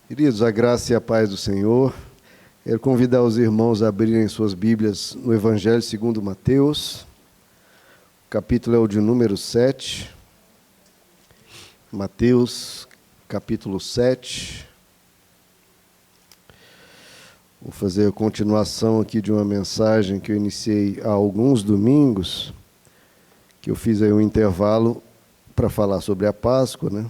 Queridos, a graça e a paz do Senhor. Quero convidar os irmãos a abrirem suas Bíblias no Evangelho segundo Mateus. O capítulo é o de número 7. Mateus, capítulo 7. Vou fazer a continuação aqui de uma mensagem que eu iniciei há alguns domingos, que eu fiz aí um intervalo para falar sobre a Páscoa, né?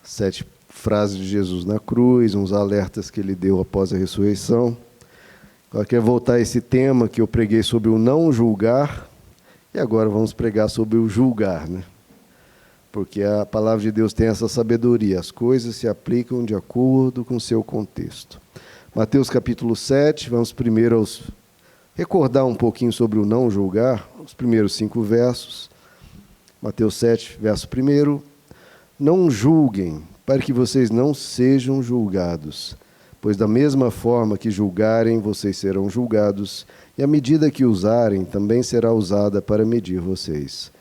7 frases de Jesus na cruz, uns alertas que ele deu após a ressurreição. Eu quero voltar a esse tema que eu preguei sobre o não julgar, e agora vamos pregar sobre o julgar, né? Porque a palavra de Deus tem essa sabedoria, as coisas se aplicam de acordo com o seu contexto. Mateus capítulo 7, vamos primeiro recordar um pouquinho sobre o não julgar, os primeiros 5 versos. Mateus 7, verso 1. Não julguem, para que vocês não sejam julgados, pois da mesma forma que julgarem, vocês serão julgados, e a medida que usarem também será usada para medir vocês.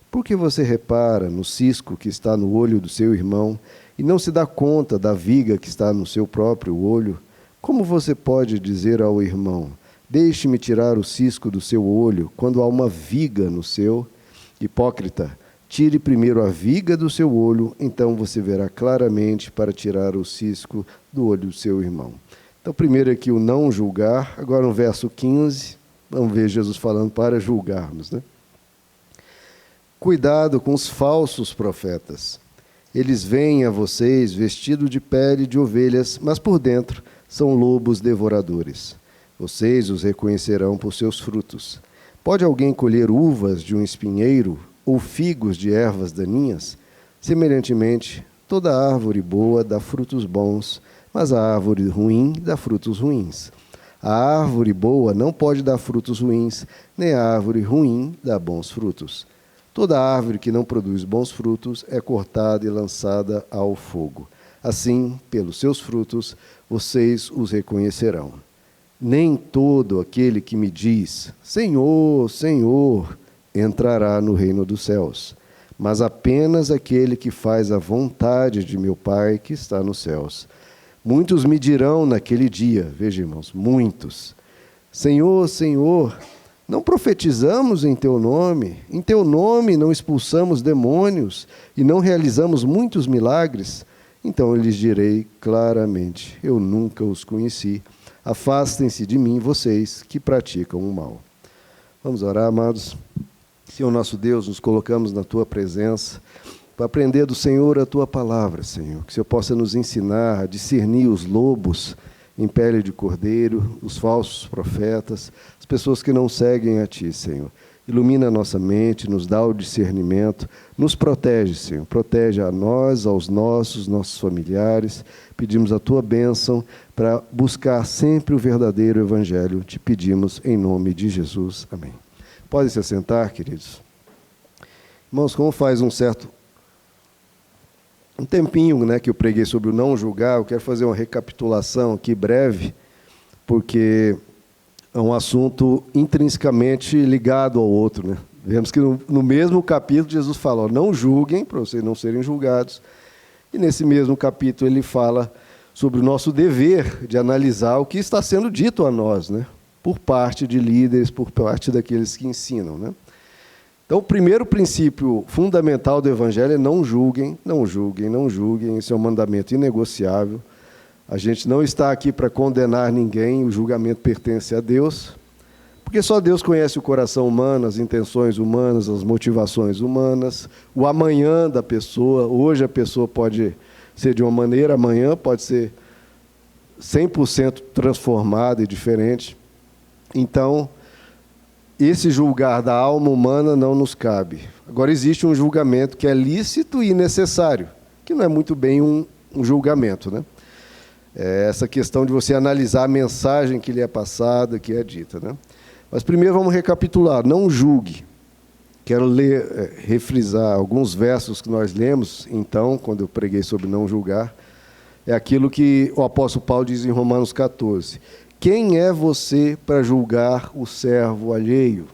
Por que você repara no cisco que está no olho do seu irmão, e não se dá conta da viga que está no seu próprio olho? Como você pode dizer ao irmão, deixe-me tirar o cisco do seu olho, quando há uma viga no seu? Hipócrita, tire primeiro a viga do seu olho, então você verá claramente para tirar o cisco do olho do seu irmão. Então, primeiro aqui o não julgar. Agora no verso 15, vamos ver Jesus falando para julgarmos, né? Cuidado com os falsos profetas. Eles vêm a vocês vestidos de pele de ovelhas, mas por dentro são lobos devoradores. Vocês os reconhecerão por seus frutos. Pode alguém colher uvas de um espinheiro ou figos de ervas daninhas? Semelhantemente, toda árvore boa dá frutos bons, mas a árvore ruim dá frutos ruins. A árvore boa não pode dar frutos ruins, nem a árvore ruim dá bons frutos. Toda árvore que não produz bons frutos é cortada e lançada ao fogo. Assim, pelos seus frutos, vocês os reconhecerão. Nem todo aquele que me diz, Senhor, Senhor, entrará no reino dos céus, mas apenas aquele que faz a vontade de meu Pai que está nos céus. Muitos me dirão naquele dia, veja, irmãos, muitos, Senhor, Senhor, não profetizamos em teu nome não expulsamos demônios e não realizamos muitos milagres? Então eu lhes direi claramente, eu nunca os conheci. Afastem-se de mim, vocês que praticam o mal. Vamos orar, amados. Senhor nosso Deus, nos colocamos na Tua presença para aprender do Senhor a Tua palavra, Senhor. Que o Senhor possa nos ensinar a discernir os lobos em pele de cordeiro, os falsos profetas, as pessoas que não seguem a Ti, Senhor. Ilumina a nossa mente, nos dá o discernimento, nos protege, Senhor. Protege a nós, aos nossos familiares. Pedimos a Tua bênção para buscar sempre o verdadeiro Evangelho. Te pedimos em nome de Jesus. Amém. Podem se assentar, queridos. Irmãos, como faz um tempinho, né, que eu preguei sobre o não julgar, eu quero fazer uma recapitulação aqui breve, porque é um assunto intrinsecamente ligado ao outro, né? Vemos que no mesmo capítulo Jesus fala, não julguem, para vocês não serem julgados, e nesse mesmo capítulo ele fala sobre o nosso dever de analisar o que está sendo dito a nós, né? Por parte de líderes, por parte daqueles que ensinam, né? Então, o primeiro princípio fundamental do Evangelho é não julguem, não julguem, não julguem. Esse é um mandamento inegociável. A gente não está aqui para condenar ninguém, o julgamento pertence a Deus, porque só Deus conhece o coração humano, as intenções humanas, as motivações humanas, o amanhã da pessoa. Hoje a pessoa pode ser de uma maneira, amanhã pode ser 100% transformada e diferente. Então, esse julgar da alma humana não nos cabe. Agora, existe um julgamento que é lícito e necessário, que não é muito bem um julgamento, né? É essa questão de você analisar a mensagem que lhe é passada, que é dita, né? Mas primeiro vamos recapitular. Não julgue. Quero refrisar alguns versos que nós lemos, então, quando eu preguei sobre não julgar. É aquilo que o apóstolo Paulo diz em Romanos 14. Quem é você para julgar o servo alheio?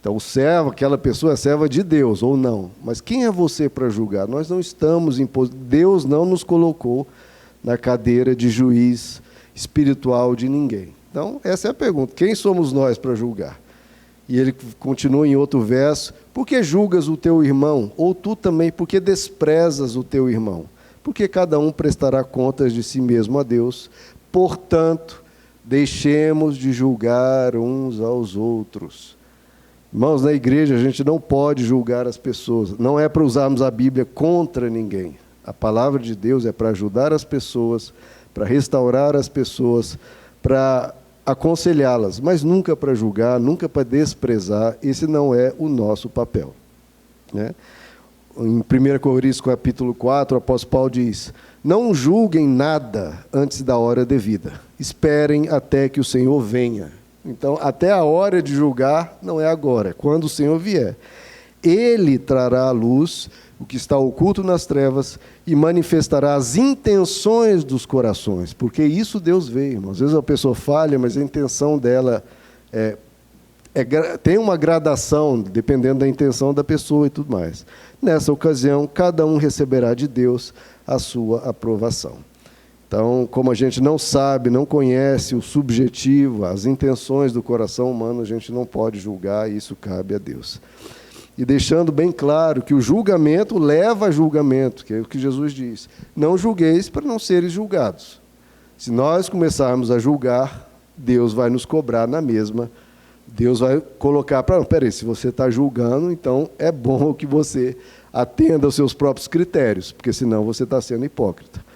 Então, o servo, aquela pessoa é serva de Deus, ou não. Mas quem é você para julgar? Nós não estamos imposto. Deus não nos colocou na cadeira de juiz espiritual de ninguém. Então, essa é a pergunta. Quem somos nós para julgar? E ele continua em outro verso. Por que julgas o teu irmão? Ou tu também, por que desprezas o teu irmão? Porque cada um prestará contas de si mesmo a Deus. Portanto, deixemos de julgar uns aos outros. Irmãos, na igreja a gente não pode julgar as pessoas. Não é para usarmos a Bíblia contra ninguém. A palavra de Deus é para ajudar as pessoas, para restaurar as pessoas, para aconselhá-las, mas nunca para julgar, nunca para desprezar. Esse não é o nosso papel, né? Em 1 Coríntios capítulo 4, o apóstolo Paulo diz: não julguem nada antes da hora devida. Esperem até que o Senhor venha. Então, até a hora de julgar não é agora, é quando o Senhor vier. Ele trará à luz o que está oculto nas trevas e manifestará as intenções dos corações, porque isso Deus vê, irmão. Às vezes a pessoa falha, mas a intenção dela tem uma gradação, dependendo da intenção da pessoa e tudo mais. Nessa ocasião, cada um receberá de Deus a sua aprovação. Então, como a gente não sabe, não conhece o subjetivo, as intenções do coração humano, a gente não pode julgar, e isso cabe a Deus. E deixando bem claro que o julgamento leva a julgamento, que é o que Jesus diz. Não julgueis para não seres julgados. Se nós começarmos a julgar, Deus vai nos cobrar na mesma. Deus vai colocar para... Peraí, se você está julgando, então é bom que você atenda aos seus próprios critérios, porque senão você está sendo hipócrita.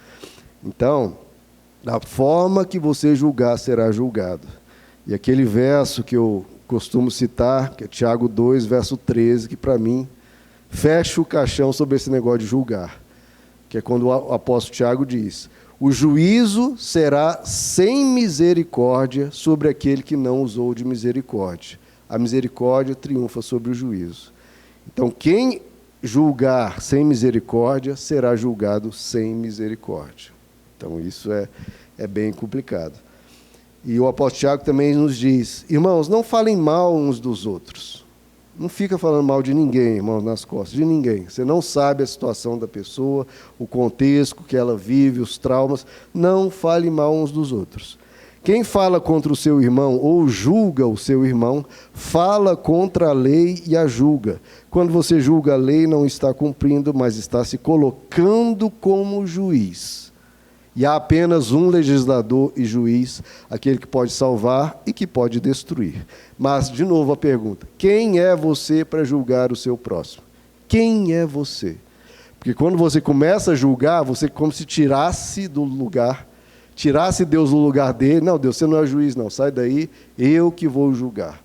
Então, da forma que você julgar, será julgado. E aquele verso que eu costumo citar, que é Tiago 2, verso 13, que para mim fecha o caixão sobre esse negócio de julgar, que é quando o apóstolo Tiago diz: o juízo será sem misericórdia sobre aquele que não usou de misericórdia. A misericórdia triunfa sobre o juízo. Então, quem julgar sem misericórdia, será julgado sem misericórdia. Então, isso é bem complicado. E o apóstolo Tiago também nos diz: irmãos, não falem mal uns dos outros. Não fica falando mal de ninguém, irmãos, nas costas, de ninguém. Você não sabe a situação da pessoa, o contexto que ela vive, os traumas. Não fale mal uns dos outros. Quem fala contra o seu irmão ou julga o seu irmão, fala contra a lei e a julga. Quando você julga a lei, não está cumprindo, mas está se colocando como juiz. E há apenas um legislador e juiz, aquele que pode salvar e que pode destruir. Mas, de novo, a pergunta: quem é você para julgar o seu próximo? Quem é você? Porque quando você começa a julgar, você como se tirasse do lugar, tirasse Deus do lugar dele. Não, Deus, você não é juiz, não, sai daí, eu que vou julgar.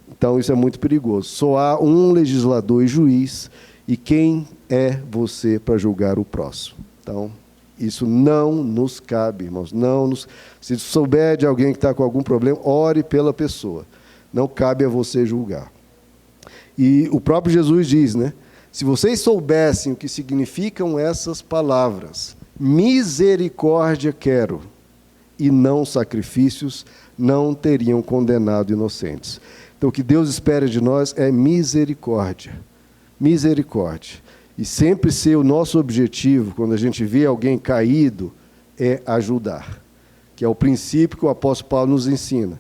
Então, isso é muito perigoso. Só há um legislador e juiz, e quem é você para julgar o próximo? Então, isso não nos cabe, irmãos. Se souber de alguém que está com algum problema, ore pela pessoa. Não cabe a você julgar. E o próprio Jesus diz, né? Se vocês soubessem o que significam essas palavras, misericórdia quero, e não sacrifícios, não teriam condenado inocentes. Então, o que Deus espera de nós é misericórdia. Misericórdia. E sempre ser o nosso objetivo, quando a gente vê alguém caído, é ajudar. Que é o princípio que o apóstolo Paulo nos ensina.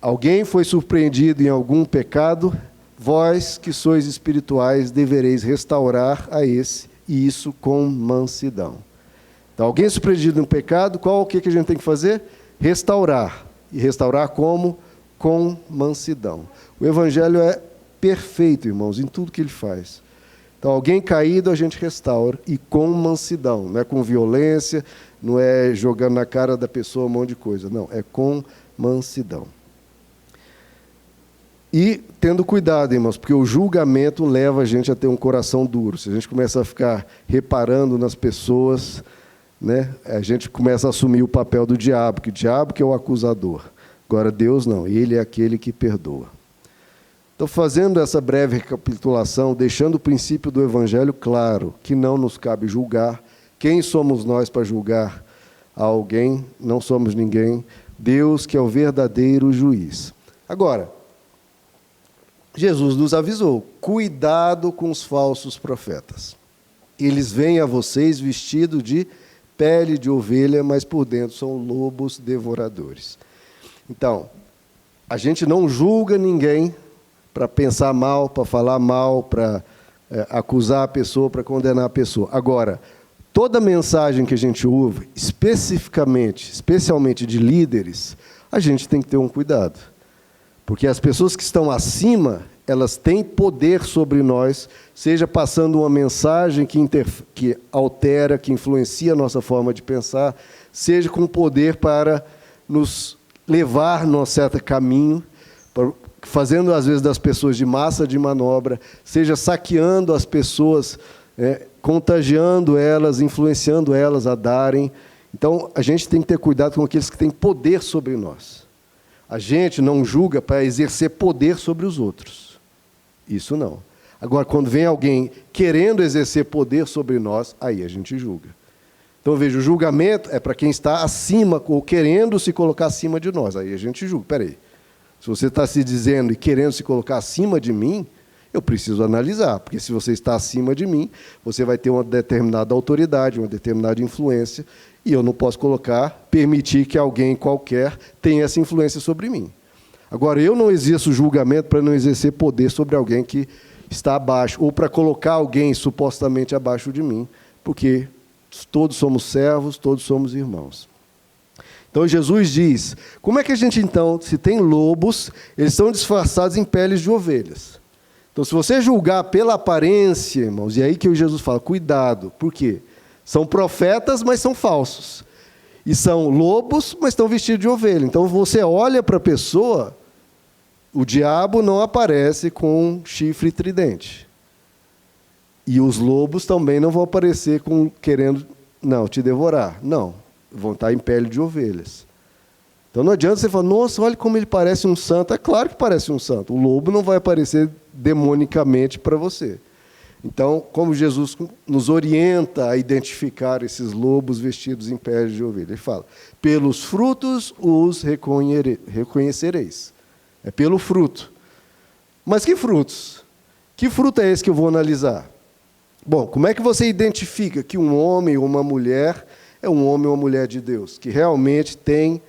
Alguém foi surpreendido em algum pecado, vós que sois espirituais devereis restaurar a esse, e isso com mansidão. Então, alguém surpreendido em um pecado, o que a gente tem que fazer? Restaurar. E restaurar como? Com mansidão. O Evangelho é perfeito, irmãos, em tudo que ele faz. Então, alguém caído a gente restaura, e com mansidão. Não é com violência, não é jogando na cara da pessoa um monte de coisa. Não, é com mansidão. E tendo cuidado, irmãos, porque o julgamento leva a gente a ter um coração duro. Se a gente começa a ficar reparando nas pessoas, né, a gente começa a assumir o papel do diabo, que o diabo que é o acusador. Agora, Deus não, ele é aquele que perdoa. Então, fazendo essa breve recapitulação, deixando o princípio do Evangelho claro, que não nos cabe julgar. Quem somos nós para julgar alguém? Não somos ninguém. Deus, que é o verdadeiro juiz. Agora, Jesus nos avisou: cuidado com os falsos profetas. Eles vêm a vocês vestidos de pele de ovelha, mas por dentro são lobos devoradores. Então, a gente não julga ninguém para pensar mal, para falar mal, para acusar a pessoa, para condenar a pessoa. Agora, toda mensagem que a gente ouve, especialmente de líderes, a gente tem que ter um cuidado. Porque as pessoas que estão acima, elas têm poder sobre nós, seja passando uma mensagem que altera, que influencia a nossa forma de pensar, seja com poder para nos levar num certo caminho, fazendo às vezes das pessoas de massa de manobra, seja saqueando as pessoas, contagiando elas, influenciando elas a darem. Então, a gente tem que ter cuidado com aqueles que têm poder sobre nós. A gente não julga para exercer poder sobre os outros. Isso não. Agora, quando vem alguém querendo exercer poder sobre nós, aí a gente julga. Então, veja, o julgamento é para quem está acima, ou querendo se colocar acima de nós. Aí a gente julga. Espera aí, se você está se dizendo e querendo se colocar acima de mim, eu preciso analisar, porque se você está acima de mim, você vai ter uma determinada autoridade, uma determinada influência, e eu não posso permitir que alguém qualquer tenha essa influência sobre mim. Agora, eu não exerço julgamento para não exercer poder sobre alguém que está abaixo, ou para colocar alguém supostamente abaixo de mim, porque todos somos servos, todos somos irmãos. Então, Jesus diz, como é que a gente, então, se tem lobos, eles estão disfarçados em peles de ovelhas. Então, se você julgar pela aparência, irmãos, e aí que Jesus fala, cuidado, por quê? São profetas, mas são falsos. E são lobos, mas estão vestidos de ovelha. Então, você olha para a pessoa, o diabo não aparece com chifre e tridente. E os lobos também não vão aparecer querendo te devorar. Não, vão estar em pele de ovelhas. Então não adianta você falar, nossa, olha como ele parece um santo. É claro que parece um santo. O lobo não vai aparecer demonicamente para você. Então, como Jesus nos orienta a identificar esses lobos vestidos em pele de ovelha, ele fala, pelos frutos os reconhecereis. É pelo fruto. Mas que frutos? Que fruto é esse que eu vou analisar? Bom, como é que você identifica que um homem ou uma mulher é um homem ou uma mulher de Deus, que realmente tem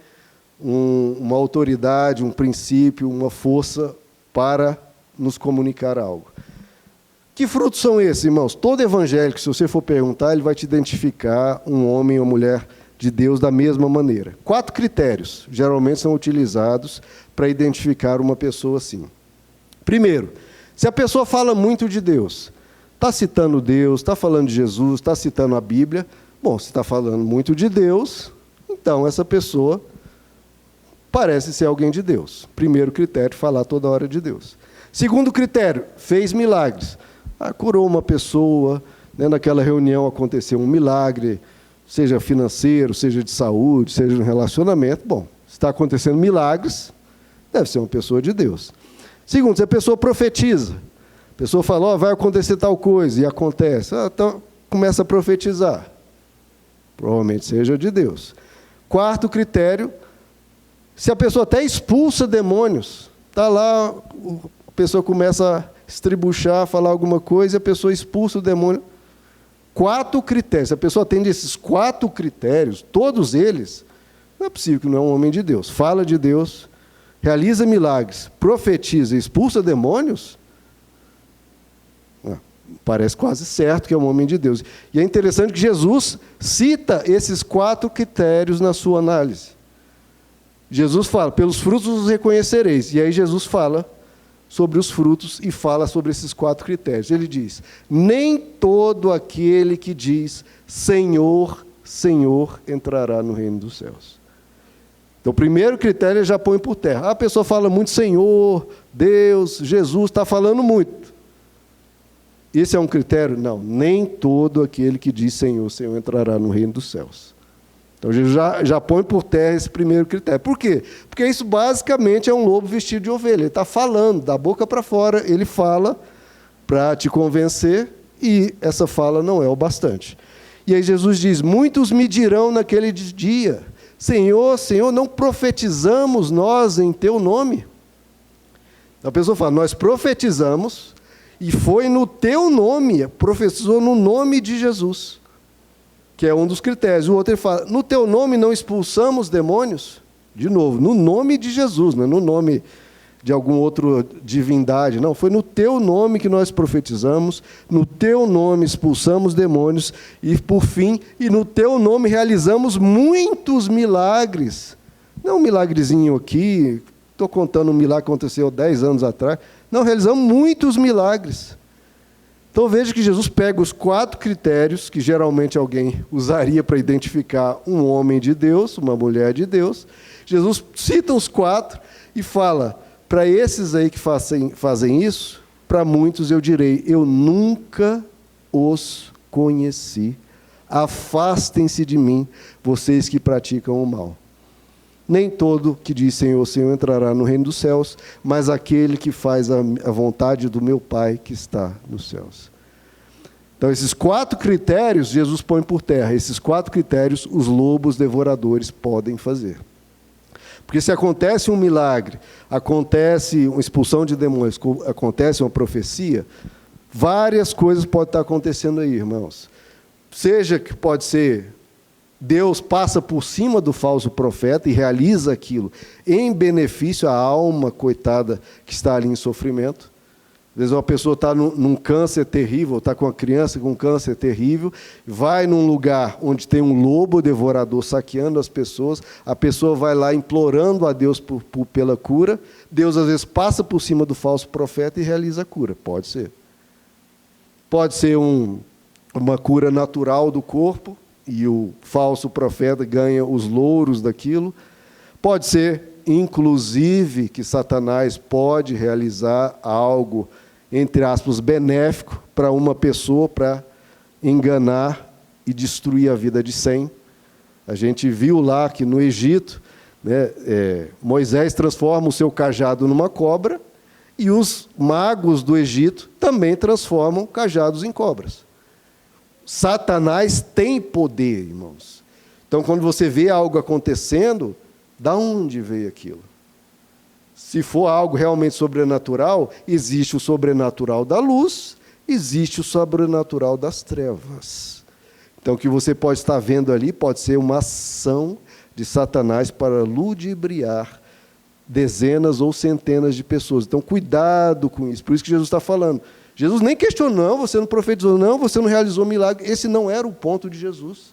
uma autoridade, um princípio, uma força para nos comunicar algo? Que frutos são esses, irmãos? Todo evangélico, se você for perguntar, ele vai te identificar um homem ou mulher de Deus da mesma maneira. 4 critérios, geralmente, são utilizados para identificar uma pessoa assim. Primeiro, se a pessoa fala muito de Deus, está citando Deus, está falando de Jesus, está citando a Bíblia, bom, se está falando muito de Deus, então essa pessoa parece ser alguém de Deus. Primeiro critério, falar toda hora de Deus. Segundo critério, fez milagres. Curou uma pessoa, naquela reunião aconteceu um milagre, seja financeiro, seja de saúde, seja no relacionamento. Bom, se está acontecendo milagres, deve ser uma pessoa de Deus. Segundo, se a pessoa profetiza, a pessoa fala, vai acontecer tal coisa, e acontece, então começa a profetizar. Provavelmente seja de Deus. Quarto critério, se a pessoa até expulsa demônios, está lá, a pessoa começa a estribuchar, falar alguma coisa, e a pessoa expulsa o demônio. 4 critérios. Se a pessoa atende esses 4 critérios, todos eles, não é possível que não é um homem de Deus. Fala de Deus, realiza milagres, profetiza, expulsa demônios, parece quase certo que é um homem de Deus. E é interessante que Jesus cita esses 4 critérios na sua análise. Jesus fala, pelos frutos os reconhecereis. E aí Jesus fala sobre os frutos e fala sobre esses 4 critérios. Ele diz, nem todo aquele que diz Senhor, Senhor, entrará no reino dos céus. Então, o primeiro critério ele já põe por terra. A pessoa fala muito Senhor, Deus, Jesus, está falando muito. Esse é um critério? Não, nem todo aquele que diz Senhor, Senhor, entrará no reino dos céus. Então, Jesus já põe por terra esse primeiro critério. Por quê? Porque isso basicamente é um lobo vestido de ovelha. Ele está falando, da boca para fora, ele fala para te convencer, e essa fala não é o bastante. E aí Jesus diz, muitos me dirão naquele dia, Senhor, Senhor, não profetizamos nós em teu nome? A pessoa fala, nós profetizamos e foi no teu nome, profetizou no nome de Jesus, que é um dos critérios. O outro ele fala, no teu nome não expulsamos demônios? De novo, no nome de Jesus, não é no nome de alguma outra divindade, não, foi no teu nome que nós profetizamos, no teu nome expulsamos demônios e, por fim, e no teu nome realizamos muitos milagres. Não um milagrezinho aqui, estou contando um milagre que aconteceu 10 anos atrás, não, realizamos muitos milagres. Então veja que Jesus pega os 4 critérios que geralmente alguém usaria para identificar um homem de Deus, uma mulher de Deus. Jesus cita os 4 e fala, para esses aí que fazem isso, para muitos eu direi, eu nunca os conheci. Afastem-se de mim, vocês que praticam o mal. Nem todo que diz Senhor, Senhor entrará no reino dos céus, mas aquele que faz a vontade do meu Pai que está nos céus. Então, esses 4 critérios, Jesus põe por terra. Esses 4 critérios, os lobos devoradores podem fazer. Porque se acontece um milagre, acontece uma expulsão de demônios, acontece uma profecia, várias coisas podem estar acontecendo aí, irmãos. Seja que pode ser, Deus passa por cima do falso profeta e realiza aquilo em benefício à alma coitada que está ali em sofrimento. Às vezes uma pessoa está num câncer terrível, está com uma criança com um câncer terrível, vai num lugar onde tem um lobo devorador saqueando as pessoas, a pessoa vai lá implorando a Deus pela cura, Deus às vezes passa por cima do falso profeta e realiza a cura, pode ser. Pode ser uma cura natural do corpo, e o falso profeta ganha os louros daquilo. Pode ser, inclusive, que Satanás pode realizar algo, entre aspas, benéfico para uma pessoa, para enganar e destruir a vida de 100. A gente viu lá que no Egito, né, Moisés transforma o seu cajado numa cobra e os magos do Egito também transformam cajados em cobras. Satanás tem poder, irmãos. Então, quando você vê algo acontecendo, da onde veio aquilo? Se for algo realmente sobrenatural, existe o sobrenatural da luz, existe o sobrenatural das trevas. Então, o que você pode estar vendo ali pode ser uma ação de Satanás para ludibriar dezenas ou centenas de pessoas. Então, cuidado com isso. Por isso que Jesus está falando. Jesus nem questionou, não, você não profetizou, não, você não realizou milagre. Esse não era o ponto de Jesus.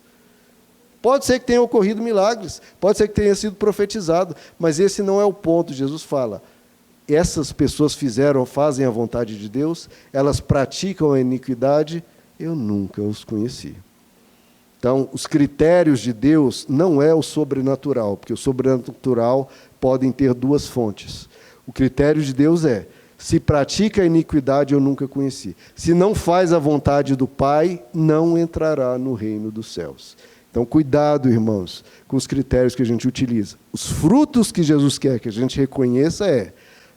Pode ser que tenha ocorrido milagres, pode ser que tenha sido profetizado, mas esse não é o ponto. Jesus fala, essas pessoas fazem a vontade de Deus, elas praticam a iniquidade, eu nunca os conheci. Então, os critérios de Deus não é o sobrenatural, porque o sobrenatural podem ter 2 fontes. O critério de Deus é, se pratica a iniquidade, eu nunca conheci. Se não faz a vontade do Pai, não entrará no reino dos céus. Então, cuidado, irmãos, com os critérios que a gente utiliza. Os frutos que Jesus quer que a gente reconheça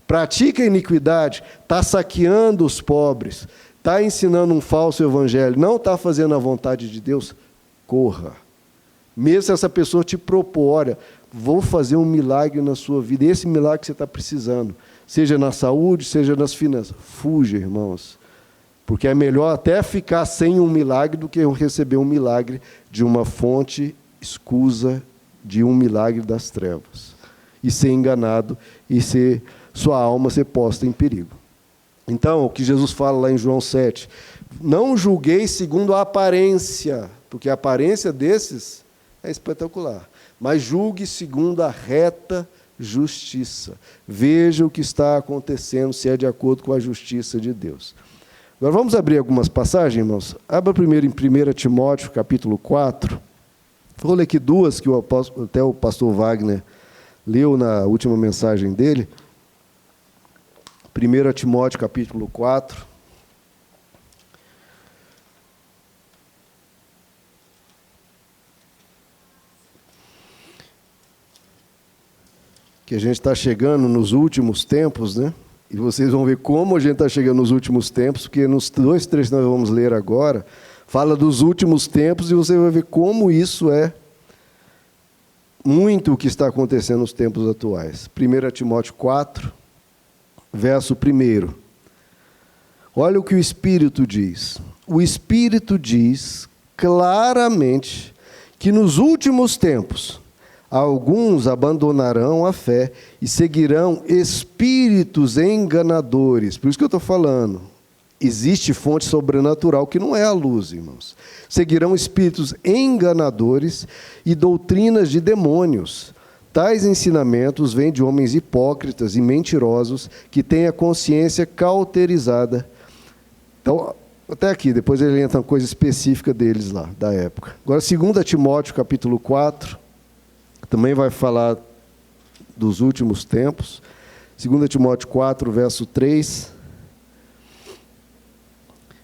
pratica a iniquidade, está saqueando os pobres, está ensinando um falso evangelho, não está fazendo a vontade de Deus, corra. Mesmo se essa pessoa te propor, olha, vou fazer um milagre na sua vida, esse milagre que você está precisando, seja na saúde, seja nas finanças. Fuja, irmãos, porque é melhor até ficar sem um milagre do que receber um milagre de uma fonte escusa de um milagre das trevas. E ser enganado e sua alma ser posta em perigo. Então, o que Jesus fala lá em João 7, não julgueis segundo a aparência, porque a aparência desses é espetacular, mas julgue segundo a reta justiça. Veja o que está acontecendo, se é de acordo com a justiça de Deus. Agora vamos abrir algumas passagens, irmãos. Abra primeiro em 1 Timóteo, capítulo 4. Vou ler aqui 2 que até o pastor Wagner leu na última mensagem dele. 1 Timóteo, capítulo 4. Que a gente está chegando nos últimos tempos, né? E vocês vão ver como a gente está chegando nos últimos tempos, porque nos 2 trechos que nós vamos ler agora, fala dos últimos tempos, e você vai ver como isso é muito o que está acontecendo nos tempos atuais. 1 Timóteo 4, verso 1. Olha o que o Espírito diz. O Espírito diz claramente que nos últimos tempos alguns abandonarão a fé e seguirão espíritos enganadores. Por isso que eu estou falando. Existe fonte sobrenatural que não é a luz, irmãos. Seguirão espíritos enganadores e doutrinas de demônios. Tais ensinamentos vêm de homens hipócritas e mentirosos que têm a consciência cauterizada. Então, até aqui, depois ele entra uma coisa específica deles lá, da época. Agora, 2 Timóteo, capítulo 4, também vai falar dos últimos tempos. 2 Timóteo 4, verso 3.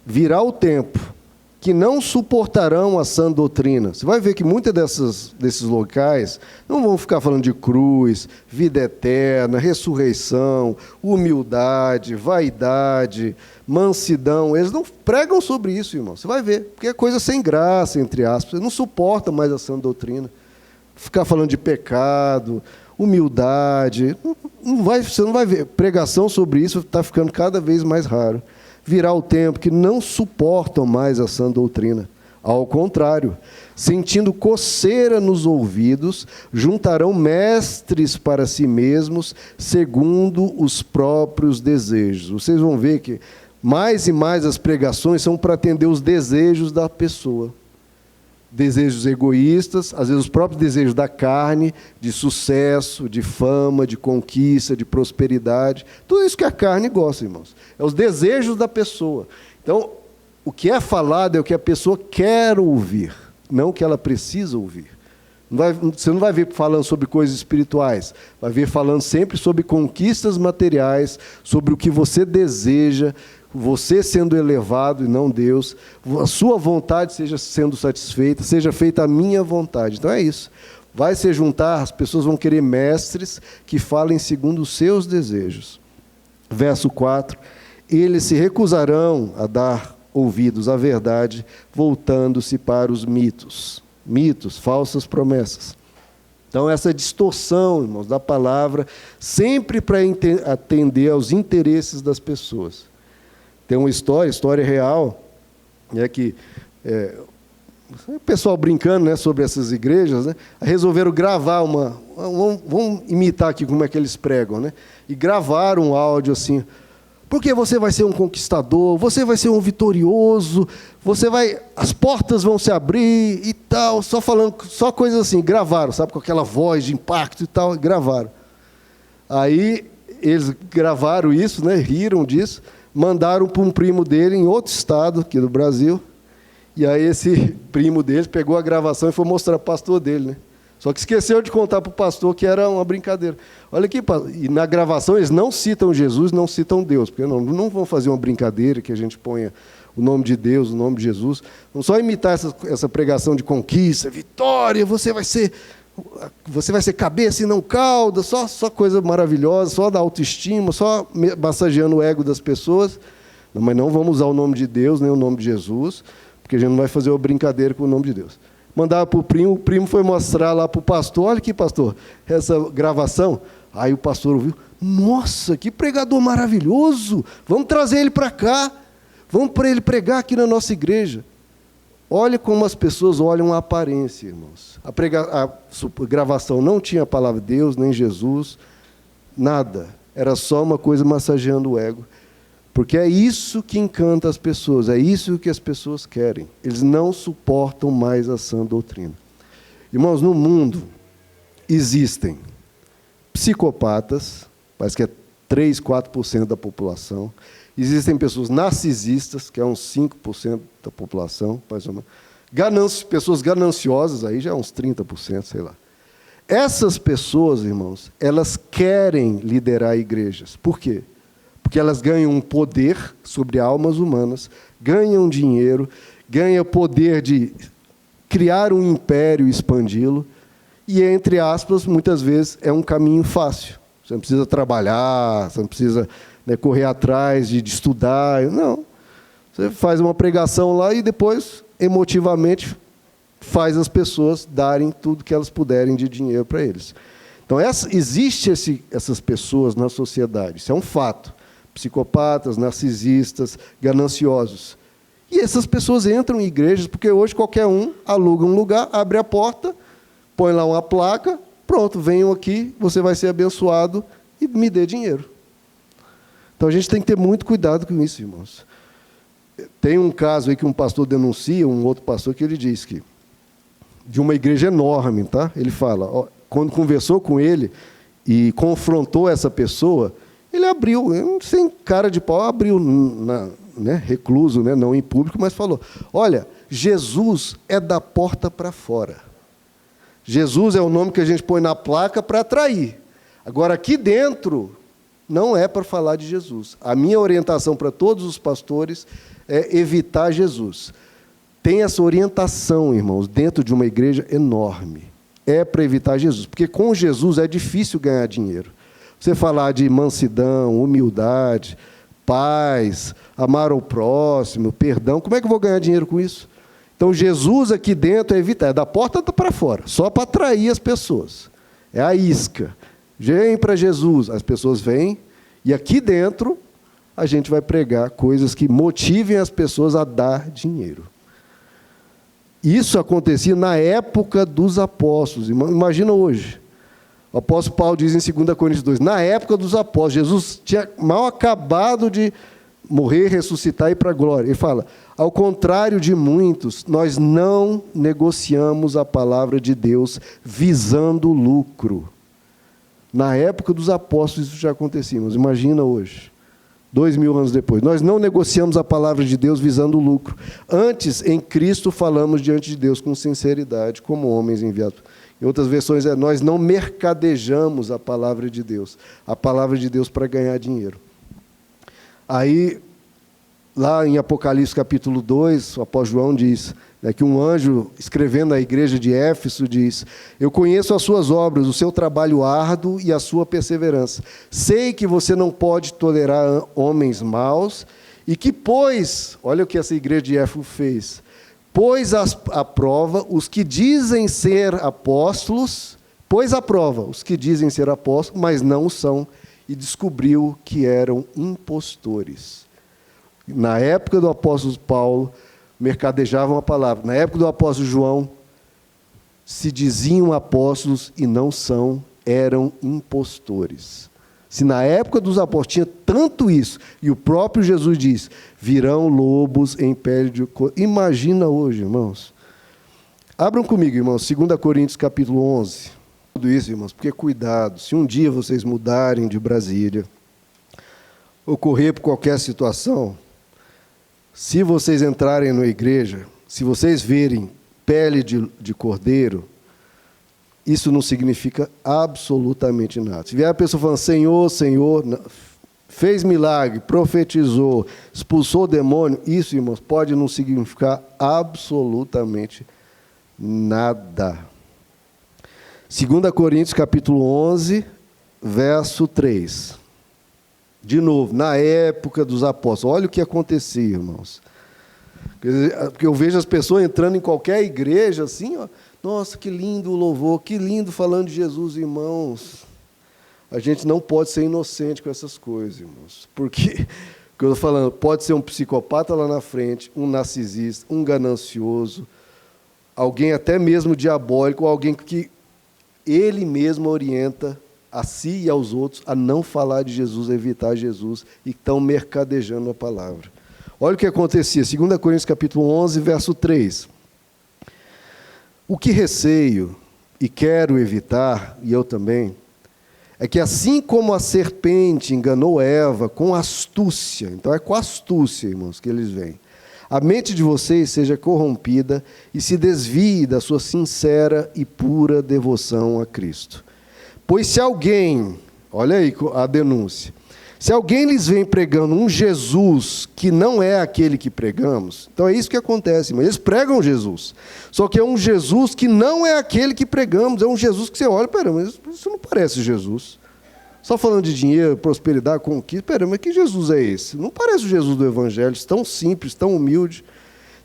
Virá o tempo que não suportarão a sã doutrina. Você vai ver que muitos desses locais não vão ficar falando de cruz, vida eterna, ressurreição, humildade, vaidade, mansidão. Eles não pregam sobre isso, irmão. Você vai ver, porque é coisa sem graça, entre aspas. Eles não suportam mais a sã doutrina. Ficar falando de pecado, humildade. Você não vai ver. Pregação sobre isso está ficando cada vez mais raro. Virá o tempo que não suportam mais a sã doutrina. Ao contrário, sentindo coceira nos ouvidos, juntarão mestres para si mesmos, segundo os próprios desejos. Vocês vão ver que mais e mais as pregações são para atender os desejos da pessoa. Desejos egoístas, às vezes os próprios desejos da carne, de sucesso, de fama, de conquista, de prosperidade. Tudo isso que a carne gosta, irmãos. É os desejos da pessoa. Então, o que é falado é o que a pessoa quer ouvir, não o que ela precisa ouvir. Você não vai ver falando sobre coisas espirituais, vai ver falando sempre sobre conquistas materiais, sobre o que você deseja, você sendo elevado e não Deus, a sua vontade seja sendo satisfeita, seja feita a minha vontade. Então é isso. Vai se juntar, as pessoas vão querer mestres que falem segundo os seus desejos. Verso 4, eles se recusarão a dar ouvidos à verdade, voltando-se para os mitos. Mitos, falsas promessas. Então essa distorção, irmãos, da palavra, sempre para atender aos interesses das pessoas. Tem uma história real, que o pessoal brincando, né, sobre essas igrejas, né, resolveram gravar vamos imitar aqui como é que eles pregam, né, e gravaram um áudio assim, porque você vai ser um conquistador, você vai ser um vitorioso, as portas vão se abrir e tal, só coisas assim, gravaram, sabe, com aquela voz de impacto e tal, gravaram. Aí eles gravaram isso, né, riram disso, mandaram para um primo dele em outro estado, aqui do Brasil, e aí esse primo dele pegou a gravação e foi mostrar para o pastor dele, né? Só que esqueceu de contar para o pastor que era uma brincadeira. Olha aqui, e na gravação eles não citam Jesus, não citam Deus, porque não vão fazer uma brincadeira que a gente ponha o nome de Deus, o nome de Jesus. Vão só imitar essa pregação de conquista, vitória, você vai ser cabeça e não cauda, só coisa maravilhosa, só da autoestima, só massageando o ego das pessoas. Mas não vamos usar o nome de Deus, nem o nome de Jesus, porque a gente não vai fazer uma brincadeira com o nome de Deus. Mandava para o primo foi mostrar lá para o pastor, olha aqui, pastor, essa gravação. Aí o pastor ouviu, nossa, que pregador maravilhoso, vamos trazer ele para cá, vamos para ele pregar aqui na nossa igreja. Olha como as pessoas olham a aparência, irmãos. A gravação não tinha a palavra de Deus, nem Jesus, nada. Era só uma coisa massageando o ego. Porque é isso que encanta as pessoas, é isso que as pessoas querem. Eles não suportam mais a sã doutrina. Irmãos, no mundo existem psicopatas, parece que é 3, 4% da população. Existem pessoas narcisistas, que é uns 5% da população, mais ou menos. Pessoas gananciosas, aí já é uns 30%, sei lá. Essas pessoas, irmãos, elas querem liderar igrejas. Por quê? Porque elas ganham um poder sobre almas humanas, ganham dinheiro, ganham poder de criar um império e expandi-lo, e, entre aspas, muitas vezes é um caminho fácil. Você não precisa trabalhar, você não precisa correr atrás de estudar. Não. Você faz uma pregação lá e depois, emotivamente, faz as pessoas darem tudo que elas puderem de dinheiro para eles. Então, existe essas pessoas na sociedade, isso é um fato. Psicopatas, narcisistas, gananciosos. E essas pessoas entram em igrejas, porque hoje qualquer um aluga um lugar, abre a porta, põe lá uma placa, pronto, venham aqui, você vai ser abençoado e me dê dinheiro. Então, a gente tem que ter muito cuidado com isso, irmãos. Tem um caso aí que um pastor denuncia, um outro pastor, que ele diz que, de uma igreja enorme, tá? Ele fala, ó, quando conversou com ele e confrontou essa pessoa, ele abriu, sem cara de pau, abriu, recluso, não em público, mas falou, olha, Jesus é da porta para fora. Jesus é o nome que a gente põe na placa para atrair. Agora, aqui dentro, não é para falar de Jesus. A minha orientação para todos os pastores é evitar Jesus. Tem essa orientação, irmãos, dentro de uma igreja enorme. É para evitar Jesus, porque com Jesus é difícil ganhar dinheiro. Você falar de mansidão, humildade, paz, amar ao próximo, perdão, como é que eu vou ganhar dinheiro com isso? Então, Jesus aqui dentro é evitar, é da porta para fora, só para atrair as pessoas. É a isca. Vem para Jesus, as pessoas vêm, e aqui dentro a gente vai pregar coisas que motivem as pessoas a dar dinheiro. Isso acontecia na época dos apóstolos. Imagina hoje. O apóstolo Paulo diz em 2 Coríntios 2, na época dos apóstolos, Jesus tinha mal acabado de morrer, ressuscitar e ir para a glória. Ele fala, ao contrário de muitos, nós não negociamos a palavra de Deus visando lucro. Na época dos apóstolos isso já acontecia, mas imagina hoje, 2000 anos depois. Nós não negociamos a palavra de Deus visando lucro. Antes, em Cristo, falamos diante de Deus com sinceridade, como homens enviados. Em outras versões, nós não mercadejamos a palavra de Deus para ganhar dinheiro. Aí, lá em Apocalipse capítulo 2, o apóstolo João diz, que um anjo, escrevendo à igreja de Éfeso, diz, eu conheço as suas obras, o seu trabalho árduo e a sua perseverança. Sei que você não pode tolerar homens maus e que, olha o que essa igreja de Éfeso fez, pôs à prova os que dizem ser apóstolos, mas não o são, e descobriu que eram impostores. Na época do apóstolo Paulo, mercadejavam a palavra. Na época do apóstolo João, se diziam apóstolos e não são, eram impostores. Se na época dos apóstolos tinha tanto isso, e o próprio Jesus diz, virão lobos em pele de cordeiro. Imagina hoje, irmãos. Abram comigo, irmãos, 2 Coríntios capítulo 11. Tudo isso, irmãos, porque cuidado, se um dia vocês mudarem de Brasília, ocorrer por qualquer situação, se vocês entrarem na igreja, se vocês verem pele de cordeiro, isso não significa absolutamente nada. Se vier a pessoa falando, Senhor, Senhor, fez milagre, profetizou, expulsou o demônio, isso, irmãos, pode não significar absolutamente nada. 2 Coríntios capítulo 11, verso 3. De novo, na época dos apóstolos, olha o que acontecia, irmãos. Porque eu vejo as pessoas entrando em qualquer igreja assim, ó, nossa, que lindo o louvor, que lindo falando de Jesus, irmãos. A gente não pode ser inocente com essas coisas, irmãos. Porque, o que eu estou falando, pode ser um psicopata lá na frente, um narcisista, um ganancioso, alguém até mesmo diabólico, alguém que ele mesmo orienta a si e aos outros a não falar de Jesus, a evitar Jesus, e estão mercadejando a palavra. Olha o que acontecia, 2 Coríntios capítulo 11, verso 3. O que receio e quero evitar, e eu também, é que assim como a serpente enganou Eva com astúcia, então é com astúcia, irmãos, que eles vêm, a mente de vocês seja corrompida e se desvie da sua sincera e pura devoção a Cristo. Pois se alguém, olha aí a denúncia, se alguém lhes vem pregando um Jesus que não é aquele que pregamos, então é isso que acontece, mas eles pregam Jesus, só que é um Jesus que não é aquele que pregamos, é um Jesus que você olha, pera, mas isso não parece Jesus. Só falando de dinheiro, prosperidade, conquista, pera, mas que Jesus é esse? Não parece o Jesus do Evangelho, tão simples, tão humilde.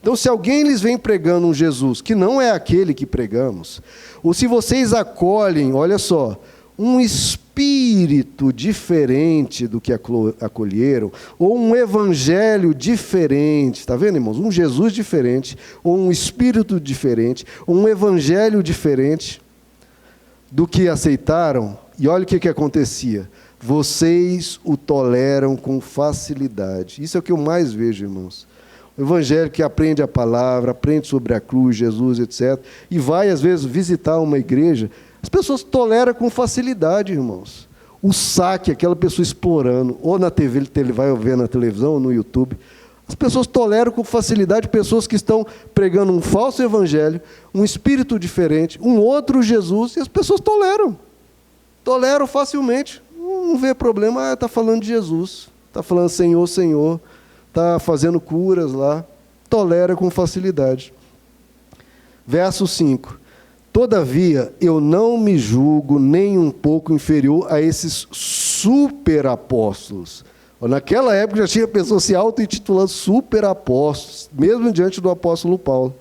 Então, se alguém lhes vem pregando um Jesus que não é aquele que pregamos, ou se vocês acolhem, olha só, um espírito diferente do que acolheram, ou um evangelho diferente, está vendo, irmãos? Um Jesus diferente, ou um espírito diferente, ou um evangelho diferente do que aceitaram, e olha o que acontecia. Vocês o toleram com facilidade. Isso é o que eu mais vejo, irmãos. O evangelho que aprende a palavra, aprende sobre a cruz, Jesus, etc., e vai, às vezes, visitar uma igreja, as pessoas toleram com facilidade, irmãos. O saque, aquela pessoa explorando, ou na TV, ele vai ver na televisão, ou no YouTube, as pessoas toleram com facilidade pessoas que estão pregando um falso evangelho, um espírito diferente, um outro Jesus, e as pessoas toleram facilmente. Não vê problema, está falando de Jesus, está falando Senhor, Senhor, está fazendo curas lá, tolera com facilidade. Verso 5. Todavia, eu não me julgo nem um pouco inferior a esses superapóstolos. Naquela época já tinha pessoas se auto-intitulando superapóstolos, mesmo diante do apóstolo Paulo.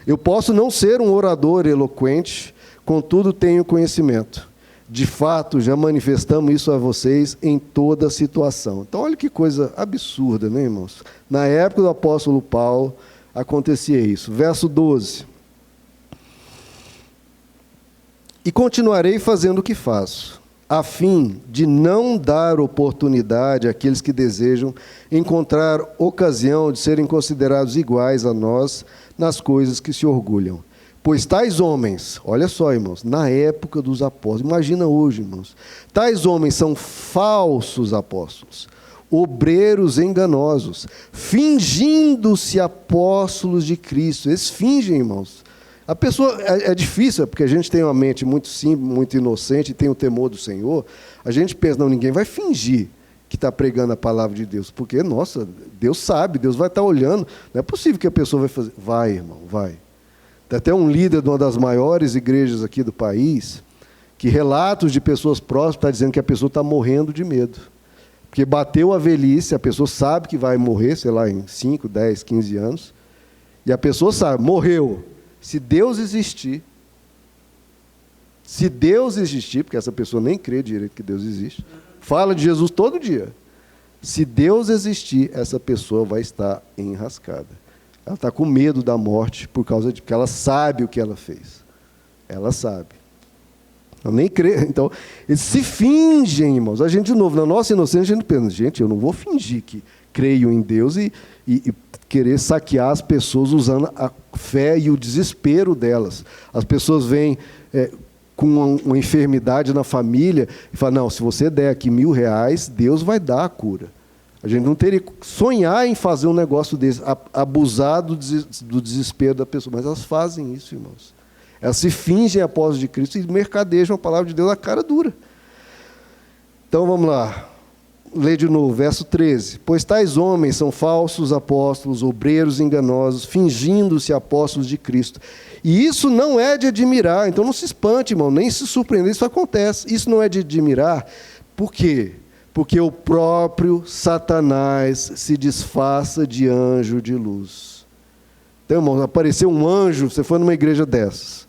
Eu posso não ser um orador eloquente, contudo tenho conhecimento. De fato, já manifestamos isso a vocês em toda situação. Então, olha que coisa absurda, né, irmãos? Na época do apóstolo Paulo, acontecia isso. Verso 12. E continuarei fazendo o que faço, a fim de não dar oportunidade àqueles que desejam encontrar ocasião de serem considerados iguais a nós nas coisas que se orgulham. Pois tais homens, olha só, irmãos, na época dos apóstolos, imagina hoje, irmãos, tais homens são falsos apóstolos, obreiros enganosos, fingindo-se apóstolos de Cristo. Eles fingem, irmãos. A pessoa, é difícil, porque a gente tem uma mente muito simples, muito inocente, e tem o temor do Senhor, a gente pensa, não, ninguém vai fingir que está pregando a palavra de Deus, porque, nossa, Deus sabe, Deus vai estar olhando, não é possível que a pessoa vai fazer. Vai, irmão, vai. Tem até um líder de uma das maiores igrejas aqui do país, que relatos de pessoas próximas estão dizendo que a pessoa está morrendo de medo. Porque bateu a velhice, a pessoa sabe que vai morrer, sei lá, em 5, 10, 15 anos, e a pessoa sabe, morreu. Se Deus existir, porque essa pessoa nem crê direito que Deus existe, fala de Jesus todo dia. Se Deus existir, essa pessoa vai estar enrascada. Ela está com medo da morte porque ela sabe o que ela fez. Ela sabe. Ela nem crê. Então, eles se fingem, irmãos. A gente, de novo, na nossa inocência, a gente pensa, gente, eu não vou fingir que creio em Deus e querer saquear as pessoas usando a fé e o desespero delas. As pessoas vêm com uma enfermidade na família e falam, não, se você der aqui R$1.000, Deus vai dar a cura. A gente não teria que sonhar em fazer um negócio desse, abusar do desespero da pessoa, mas elas fazem isso, irmãos. Elas se fingem apóstolos de Cristo e mercadejam a palavra de Deus à cara dura. Então vamos lá, lê de novo, verso 13. Pois tais homens são falsos apóstolos, obreiros enganosos, fingindo-se apóstolos de Cristo. E isso não é de admirar, então não se espante, irmão, nem se surpreender, isso acontece. Isso não é de admirar, por quê? Porque o próprio Satanás se disfarça de anjo de luz. Então, irmão, apareceu um anjo, você foi numa igreja dessas,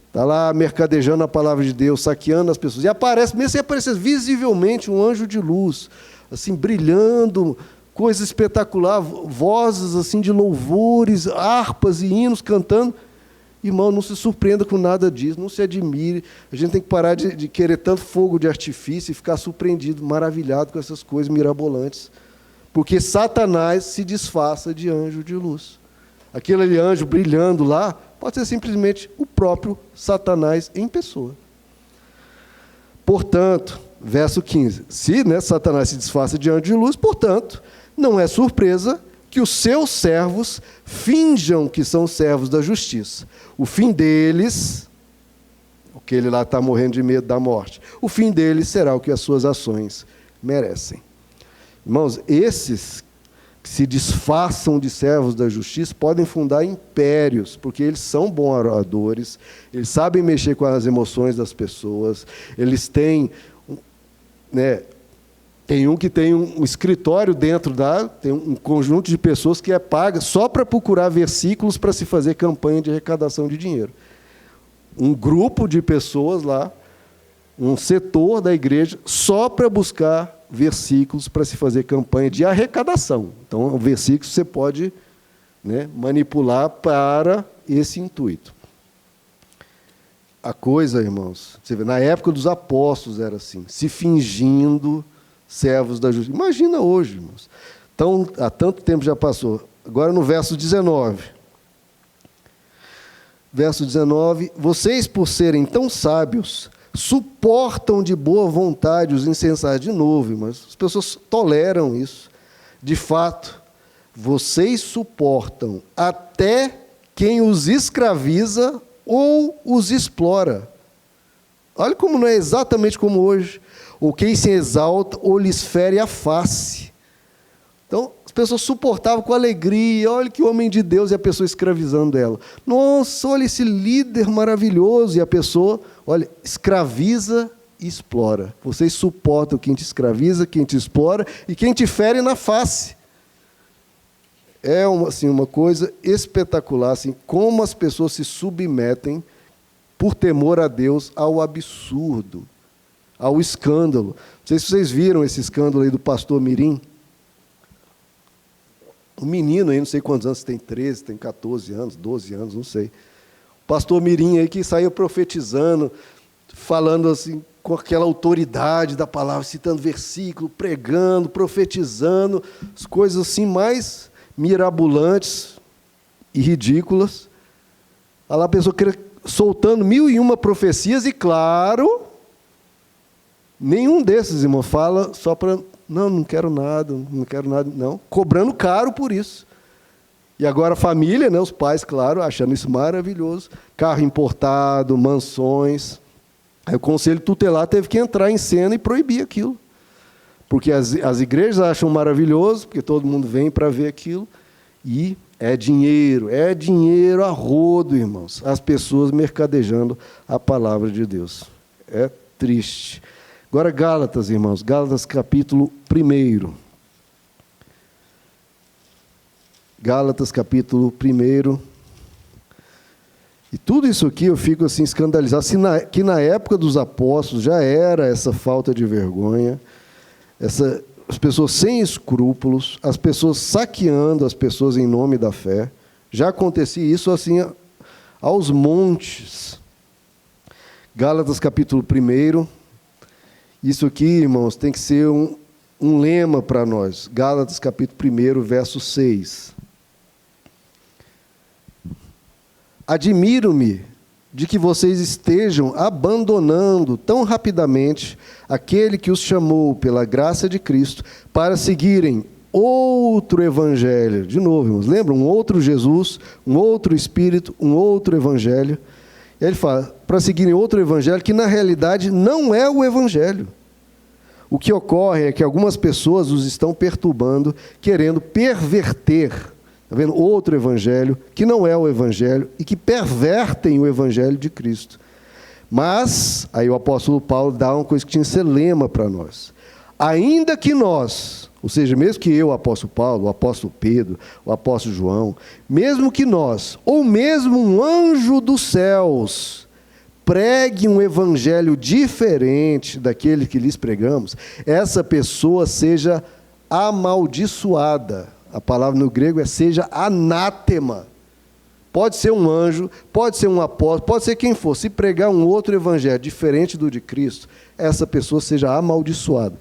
está lá mercadejando a palavra de Deus, saqueando as pessoas, e aparece, mesmo sem aparecer visivelmente, um anjo de luz, assim, brilhando, coisa espetacular, vozes assim de louvores, harpas e hinos cantando. Irmão, não se surpreenda com nada disso, não se admire. A gente tem que parar de querer tanto fogo de artifício e ficar surpreendido, maravilhado com essas coisas mirabolantes. Porque Satanás se disfarça de anjo de luz. Aquele anjo brilhando lá pode ser simplesmente o próprio Satanás em pessoa. Portanto, verso 15, se Satanás se disfarça de anjo de luz, portanto, não é surpresa que os seus servos finjam que são servos da justiça. O fim deles, o que ele lá está morrendo de medo da morte, o fim deles será o que as suas ações merecem. Irmãos, esses que se disfarçam de servos da justiça podem fundar impérios, porque eles são bons oradores, eles sabem mexer com as emoções das pessoas, eles têm, tem um que tem um escritório dentro tem um conjunto de pessoas que é paga só para procurar versículos para se fazer campanha de arrecadação de dinheiro. Um grupo de pessoas lá um setor da igreja só para buscar versículos para se fazer campanha de arrecadação. Então, o versículo você pode, né, manipular para esse intuito. A coisa, irmãos, você vê, na época dos apóstolos era assim, se fingindo servos da justiça. Imagina hoje, irmãos. Então, há tanto tempo já passou. Agora no verso 19. Verso 19, vocês, por serem tão sábios, suportam de boa vontade os insensatos. De novo, irmãos, as pessoas toleram isso. De fato, vocês suportam até quem os escraviza ou os explora. Olha como não é exatamente como hoje. Ou quem se exalta ou lhes fere a face. Então, as pessoas suportavam com alegria. Olha que homem de Deus, e a pessoa escravizando ela. Nossa, olha esse líder maravilhoso. E a pessoa, olha, escraviza e explora. Vocês suportam quem te escraviza, quem te explora e quem te fere na face. É uma coisa espetacular, assim, como as pessoas se submetem, por temor a Deus, ao absurdo, ao escândalo. Não sei se vocês viram esse escândalo aí do pastor Mirim. Um menino aí, não sei quantos anos, tem 13, tem 14 anos, 12 anos, não sei. O pastor Mirim aí que saiu profetizando, falando assim, com aquela autoridade da palavra, citando versículo, pregando, profetizando, as coisas assim mais mirabolantes e ridículas. Olha lá a pessoa soltando 1001 profecias e, claro, nenhum desses, irmão, fala só para... Não quero nada, não. Cobrando caro por isso. E agora a família, né, os pais, claro, achando isso maravilhoso. Carro importado, mansões. Aí o conselho tutelar teve que entrar em cena e proibir aquilo. Porque as igrejas acham maravilhoso, porque todo mundo vem para ver aquilo. E é dinheiro a rodo, irmãos. As pessoas mercadejando a palavra de Deus. É triste. Agora Gálatas, irmãos, Gálatas capítulo 1. Gálatas capítulo 1. E tudo isso aqui eu fico assim escandalizado, que na época dos apóstolos já era essa falta de vergonha, as pessoas sem escrúpulos, as pessoas saqueando as pessoas em nome da fé. Já acontecia isso assim aos montes. Gálatas capítulo 1. Isso aqui, irmãos, tem que ser um lema para nós. Gálatas capítulo 1, verso 6. Admiro-me de que vocês estejam abandonando tão rapidamente aquele que os chamou pela graça de Cristo para seguirem outro evangelho. De novo, irmãos, lembram? Um outro Jesus, um outro Espírito, um outro evangelho. E aí ele fala, para seguirem outro evangelho que na realidade não é o evangelho. O que ocorre é que algumas pessoas os estão perturbando, querendo perverter, está vendo? Outro evangelho que não é o evangelho e que pervertem o evangelho de Cristo. Mas, aí o apóstolo Paulo dá uma coisa que tinha que ser lema para nós. Ainda que nós, ou seja, mesmo que eu, o apóstolo Paulo, o apóstolo Pedro, o apóstolo João, mesmo que nós, ou mesmo um anjo dos céus, pregue um evangelho diferente daquele que lhes pregamos, essa pessoa seja amaldiçoada. A palavra no grego é seja anátema. Pode ser um anjo, pode ser um apóstolo, pode ser quem for. Se pregar um outro evangelho diferente do de Cristo, essa pessoa seja amaldiçoada.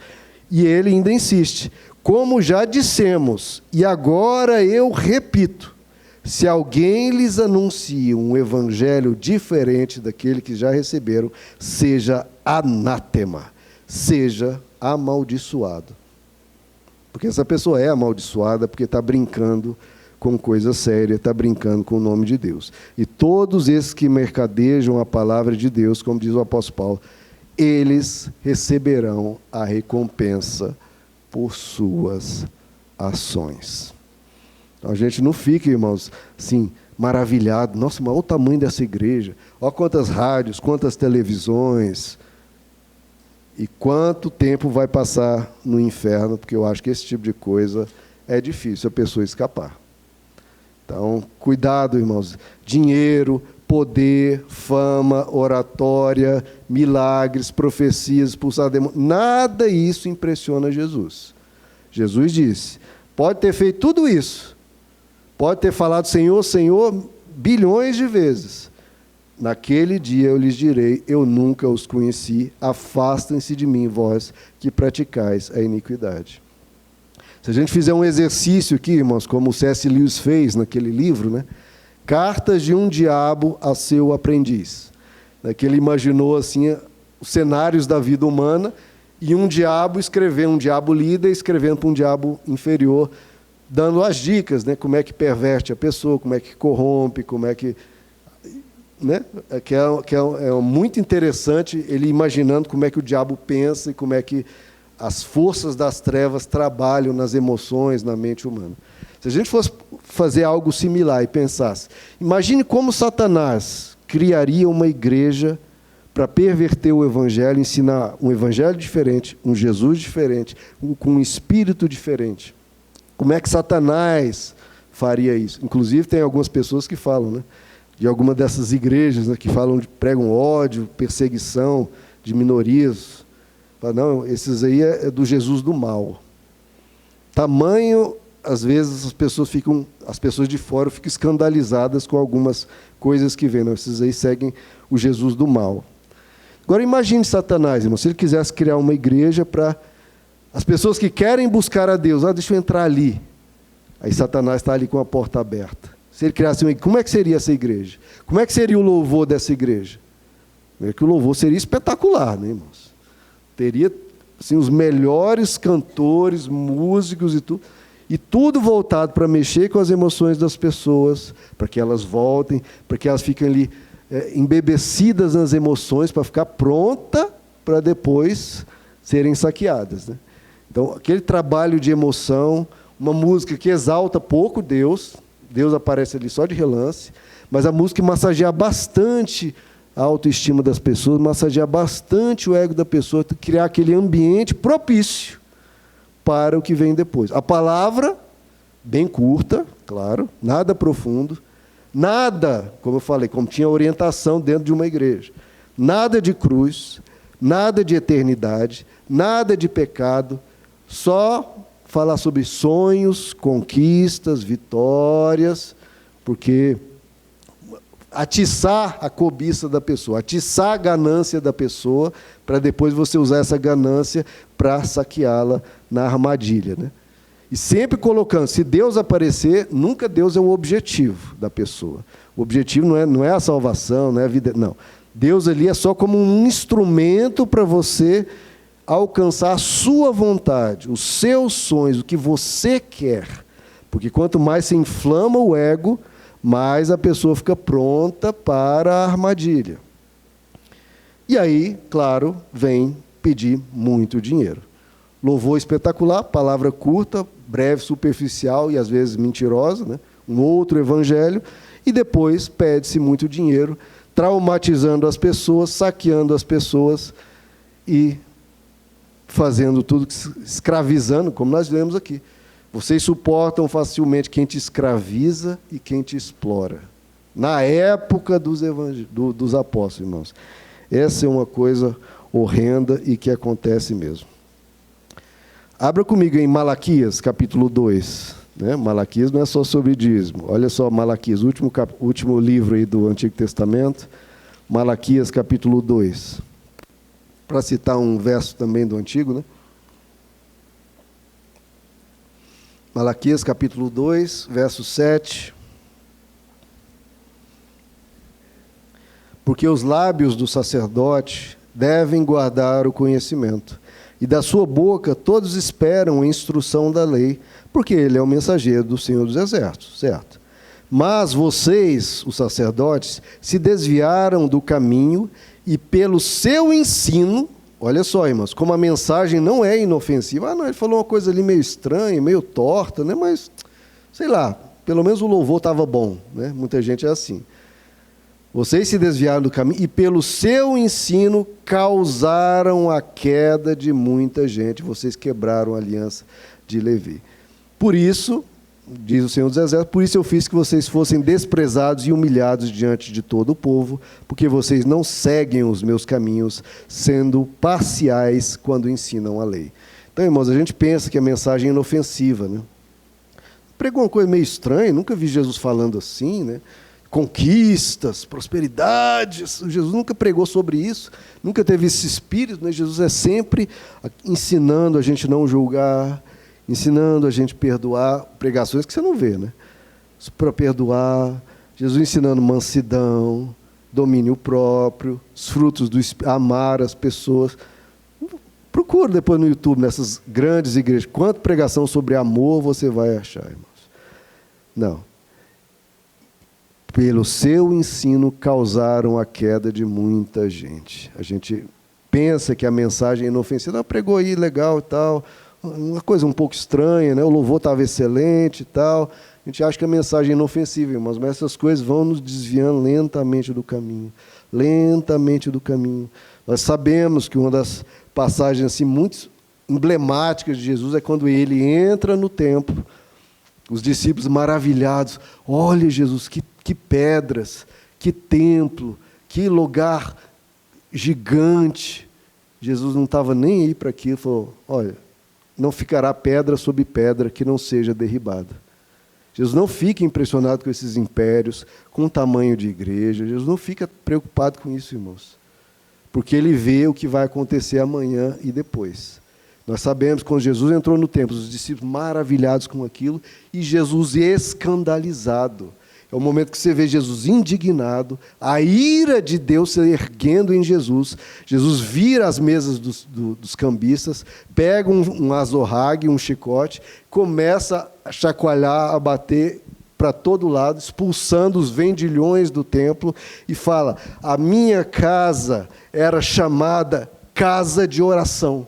E ele ainda insiste, como já dissemos, e agora eu repito, se alguém lhes anuncia um evangelho diferente daquele que já receberam, seja anátema, seja amaldiçoado. Porque essa pessoa é amaldiçoada porque está brincando com coisa séria, está brincando com o nome de Deus. E todos esses que mercadejam a palavra de Deus, como diz o apóstolo Paulo, eles receberão a recompensa por suas ações. Então, a gente não fica, irmãos, assim, maravilhado. Nossa, mas olha o tamanho dessa igreja. Olha quantas rádios, quantas televisões. E quanto tempo vai passar no inferno, porque eu acho que esse tipo de coisa é difícil a pessoa escapar. Então, cuidado, irmãos. Dinheiro, poder, fama, oratória, milagres, profecias, expulsar demônios. Nada isso impressiona Jesus. Jesus disse, pode ter feito tudo isso, pode ter falado Senhor, Senhor, bilhões de vezes. Naquele dia eu lhes direi, eu nunca os conheci, afastem-se de mim, vós que praticais a iniquidade. Se a gente fizer um exercício aqui, irmãos, como o C.S. Lewis fez naquele livro, né? Cartas de um diabo a seu aprendiz. Que ele imaginou assim, os cenários da vida humana e um diabo escrevendo, um diabo líder escrevendo para um diabo inferior, dando as dicas, né? Como é que perverte a pessoa, como é que corrompe, como é que... Né? É muito interessante ele imaginando como é que o diabo pensa e como é que as forças das trevas trabalham nas emoções, na mente humana. Se a gente fosse fazer algo similar e pensasse, imagine como Satanás criaria uma igreja para perverter o evangelho, ensinar um evangelho diferente, um Jesus diferente, com um espírito diferente. Como é que Satanás faria isso? Inclusive tem algumas pessoas que falam, né? De alguma dessas igrejas, né, que pregam ódio, perseguição de minorias. Não, esses aí é do Jesus do mal. Tamanho, às vezes as pessoas de fora ficam escandalizadas com algumas coisas que vêm. Não, esses aí seguem o Jesus do mal. Agora imagine Satanás, irmão, se ele quisesse criar uma igreja para as pessoas que querem buscar a Deus. Deixa eu entrar ali. Aí Satanás está ali com a porta aberta. Se ele criasse uma igreja, como é que seria essa igreja? Como é que seria o louvor dessa igreja? Que o louvor seria espetacular, né, irmãos? Teria assim, os melhores cantores, músicos e tudo voltado para mexer com as emoções das pessoas, para que elas voltem, para que elas fiquem ali embebecidas nas emoções, para ficar pronta para depois serem saqueadas, né? Então, aquele trabalho de emoção, uma música que exalta pouco Deus aparece ali só de relance, mas a música massageia bastante a autoestima das pessoas, massageia bastante o ego da pessoa, criar aquele ambiente propício para o que vem depois. A palavra, bem curta, claro, nada profundo, nada, como eu falei, como tinha orientação dentro de uma igreja, nada de cruz, nada de eternidade, nada de pecado, só falar sobre sonhos, conquistas, vitórias, porque atiçar a cobiça da pessoa, atiçar a ganância da pessoa, para depois você usar essa ganância para saqueá-la na armadilha, né? E sempre colocando, se Deus aparecer, nunca Deus é o objetivo da pessoa. O objetivo não é a salvação, não é a vida, não. Deus ali é só como um instrumento para você alcançar a sua vontade, os seus sonhos, o que você quer. Porque quanto mais se inflama o ego, mais a pessoa fica pronta para a armadilha. E aí, claro, vem pedir muito dinheiro. Louvor espetacular, palavra curta, breve, superficial e às vezes mentirosa, né? Um outro evangelho, e depois pede-se muito dinheiro, traumatizando as pessoas, saqueando as pessoas e fazendo tudo, escravizando, como nós lemos aqui. Vocês suportam facilmente quem te escraviza e quem te explora. Na época dos apóstolos, irmãos. Essa é uma coisa horrenda e que acontece mesmo. Abra comigo em Malaquias, capítulo 2. Né? Malaquias não é só sobre dízimo. Olha só, Malaquias, último livro aí do Antigo Testamento. Malaquias, capítulo 2. Para citar um verso também do Antigo, né? Malaquias, capítulo 2, verso 7. Porque os lábios do sacerdote devem guardar o conhecimento, e da sua boca todos esperam a instrução da lei, porque ele é o mensageiro do Senhor dos Exércitos, certo? Mas vocês, os sacerdotes, se desviaram do caminho e pelo seu ensino, olha só, irmãos, como a mensagem não é inofensiva. Não, ele falou uma coisa ali meio estranha, meio torta, né? Mas, sei lá, pelo menos o louvor estava bom, né? Muita gente é assim. Vocês se desviaram do caminho e pelo seu ensino causaram a queda de muita gente. Vocês quebraram a aliança de Levi. Por isso, diz o Senhor dos Exércitos, por isso eu fiz que vocês fossem desprezados e humilhados diante de todo o povo, porque vocês não seguem os meus caminhos, sendo parciais quando ensinam a lei. Então, irmãos, a gente pensa que a mensagem é inofensiva, né? Pregou uma coisa meio estranha, nunca vi Jesus falando assim, né? Conquistas, prosperidades, Jesus nunca pregou sobre isso, nunca teve esse espírito, né? Jesus é sempre ensinando a gente não julgar, ensinando a gente a perdoar, pregações que você não vê, né? Para perdoar, Jesus ensinando mansidão, domínio próprio, os frutos do Espírito, amar as pessoas. Procura depois no YouTube, nessas grandes igrejas, quanta pregação sobre amor você vai achar, irmãos. Não. Pelo seu ensino causaram a queda de muita gente. A gente pensa que a mensagem é inofensiva, pregou aí legal e tal, uma coisa um pouco estranha, né? O louvor estava excelente e tal. A gente acha que a mensagem é inofensiva, irmãos, mas essas coisas vão nos desviando lentamente do caminho. Lentamente do caminho. Nós sabemos que uma das passagens assim, muito emblemáticas de Jesus é quando ele entra no templo, os discípulos maravilhados, olha Jesus, que pedras, que templo, que lugar gigante. Jesus não estava nem aí para aquilo, falou, olha, não ficará pedra sobre pedra que não seja derribada. Jesus não fica impressionado com esses impérios, com o tamanho de igreja, Jesus não fica preocupado com isso, irmãos, porque ele vê o que vai acontecer amanhã e depois. Nós sabemos que quando Jesus entrou no templo, os discípulos maravilhados com aquilo, e Jesus escandalizado. É o momento que você vê Jesus indignado, a ira de Deus se erguendo em Jesus. Jesus vira as mesas dos cambistas, pega um azorrague, um chicote, começa a chacoalhar, a bater para todo lado, expulsando os vendilhões do templo, e fala, a minha casa era chamada casa de oração,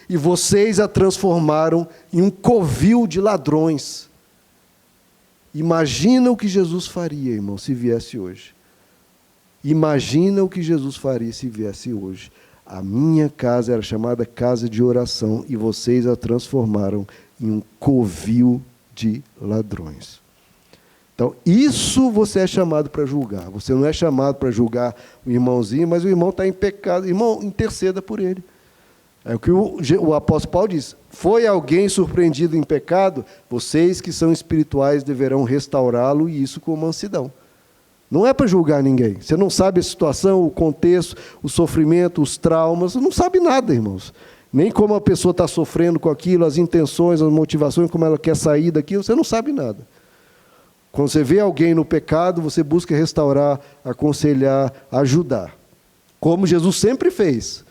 e vocês a transformaram em um covil de ladrões. Imagina o que Jesus faria, irmão, se viesse hoje. Imagina o que Jesus faria se viesse hoje. A minha casa era chamada casa de oração e vocês a transformaram em um covil de ladrões. Então, isso você é chamado para julgar. Você não é chamado para julgar o irmãozinho, mas o irmão está em pecado. Irmão, interceda por ele. É o que o apóstolo Paulo diz. Foi alguém surpreendido em pecado? Vocês que são espirituais deverão restaurá-lo, e isso com mansidão. Não é para julgar ninguém. Você não sabe a situação, o contexto, o sofrimento, os traumas. Você não sabe nada, irmãos. Nem como a pessoa está sofrendo com aquilo, as intenções, as motivações, como ela quer sair daquilo. Você não sabe nada. Quando você vê alguém no pecado, você busca restaurar, aconselhar, ajudar. Como Jesus sempre fez.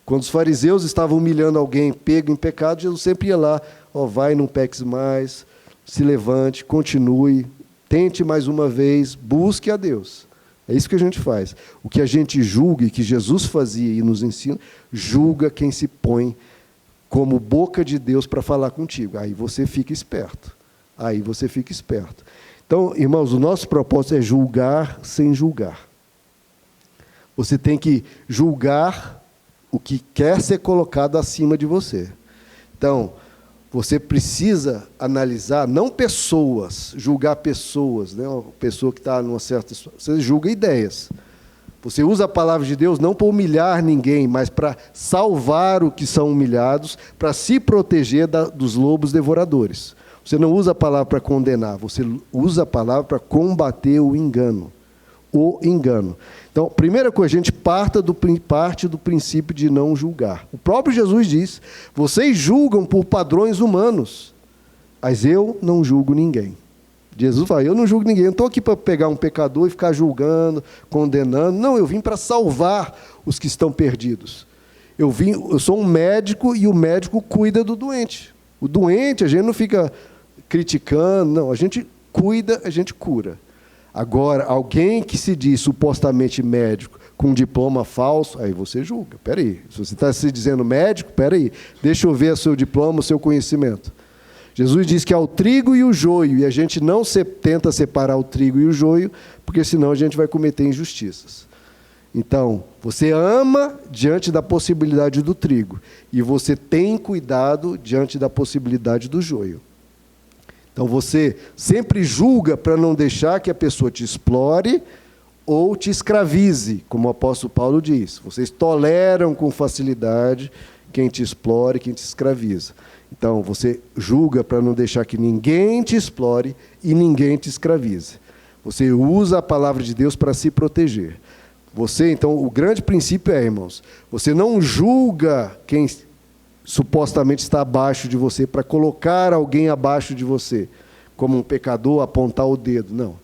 Quando os fariseus estavam humilhando alguém pego em pecado, Jesus sempre ia lá, vai, não peques mais, se levante, continue, tente mais uma vez, busque a Deus. É isso que a gente faz. O que a gente julga e que Jesus fazia e nos ensina, julga quem se põe como boca de Deus para falar contigo. Aí você fica esperto. Aí você fica esperto. Então, irmãos, o nosso propósito é julgar sem julgar. Você tem que julgar o que quer ser colocado acima de você. Então, você precisa analisar, não pessoas, julgar pessoas, né? Uma pessoa que está numa certa situação. Você julga ideias. Você usa a palavra de Deus não para humilhar ninguém, mas para salvar os que são humilhados, para se proteger dos lobos devoradores. Você não usa a palavra para condenar, você usa a palavra para combater o engano. O engano. Então, primeira coisa, a gente parte do princípio de não julgar. O próprio Jesus diz, vocês julgam por padrões humanos, mas eu não julgo ninguém. Jesus fala, eu não julgo ninguém, eu não estou aqui para pegar um pecador e ficar julgando, condenando. Não, eu vim para salvar os que estão perdidos. Eu sou um médico e o médico cuida do doente. O doente, a gente não fica criticando, não, a gente cuida, a gente cura. Agora, alguém que se diz supostamente médico com um diploma falso, aí você julga. Espera aí, se você está se dizendo médico, espera aí, deixa eu ver o seu diploma, o seu conhecimento. Jesus diz que há o trigo e o joio, e a gente não tenta separar o trigo e o joio, porque senão a gente vai cometer injustiças. Então, você ama diante da possibilidade do trigo, e você tem cuidado diante da possibilidade do joio. Então você sempre julga para não deixar que a pessoa te explore ou te escravize, como o apóstolo Paulo diz. Vocês toleram com facilidade quem te explore, quem te escraviza. Então você julga para não deixar que ninguém te explore e ninguém te escravize. Você usa a palavra de Deus para se proteger. Você, então, o grande princípio é, irmãos, você não julga quem supostamente está abaixo de você para colocar alguém abaixo de você, como um pecador, apontar o dedo. Não.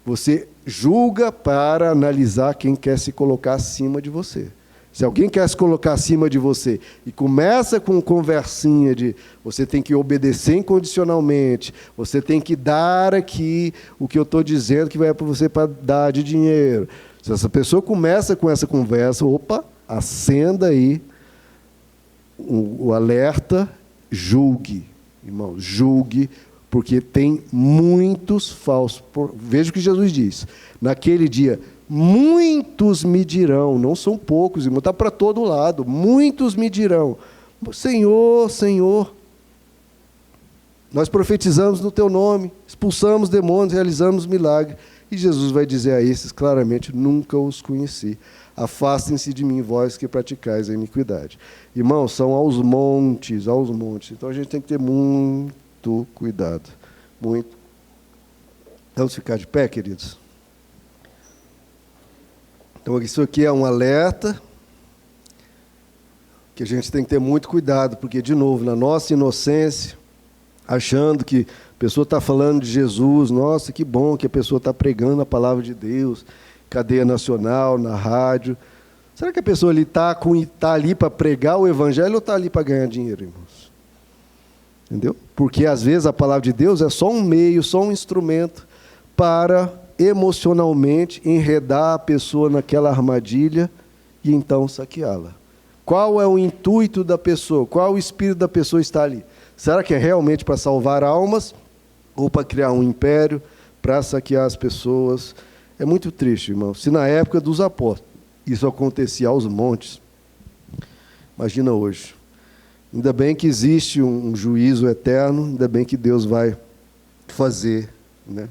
Você julga para analisar quem quer se colocar acima de você. Se alguém quer se colocar acima de você e começa com conversinha de você tem que obedecer incondicionalmente, você tem que dar aqui o que eu estou dizendo que vai para você para dar de dinheiro. Se essa pessoa começa com essa conversa, opa, acenda aí o alerta, julgue, irmão, julgue, porque tem muitos falsos. Veja o que Jesus diz. Naquele dia, muitos me dirão, não são poucos, irmão, está para todo lado, muitos me dirão, Senhor, Senhor, nós profetizamos no teu nome, expulsamos demônios, realizamos milagres. E Jesus vai dizer a esses claramente, nunca os conheci. Afastem-se de mim, vós que praticais a iniquidade. Irmãos, são aos montes, aos montes. Então a gente tem que ter muito cuidado. Muito. Vamos ficar de pé, queridos? Então isso aqui é um alerta, que a gente tem que ter muito cuidado, porque, de novo, na nossa inocência, achando que a pessoa está falando de Jesus, nossa, que bom que a pessoa está pregando a palavra de Deus, cadeia nacional, na rádio. Será que a pessoa está ali para pregar o evangelho ou está ali para ganhar dinheiro, irmãos? Entendeu? Porque, às vezes, a palavra de Deus é só um meio, só um instrumento para, emocionalmente, enredar a pessoa naquela armadilha e, então, saqueá-la. Qual é o intuito da pessoa? Qual o espírito da pessoa está ali? Será que é realmente para salvar almas ou para criar um império, para saquear as pessoas? É muito triste, irmão. Se na época dos apóstolos isso acontecia aos montes, imagina hoje. Ainda bem que existe um juízo eterno, ainda bem que Deus vai fazer, né,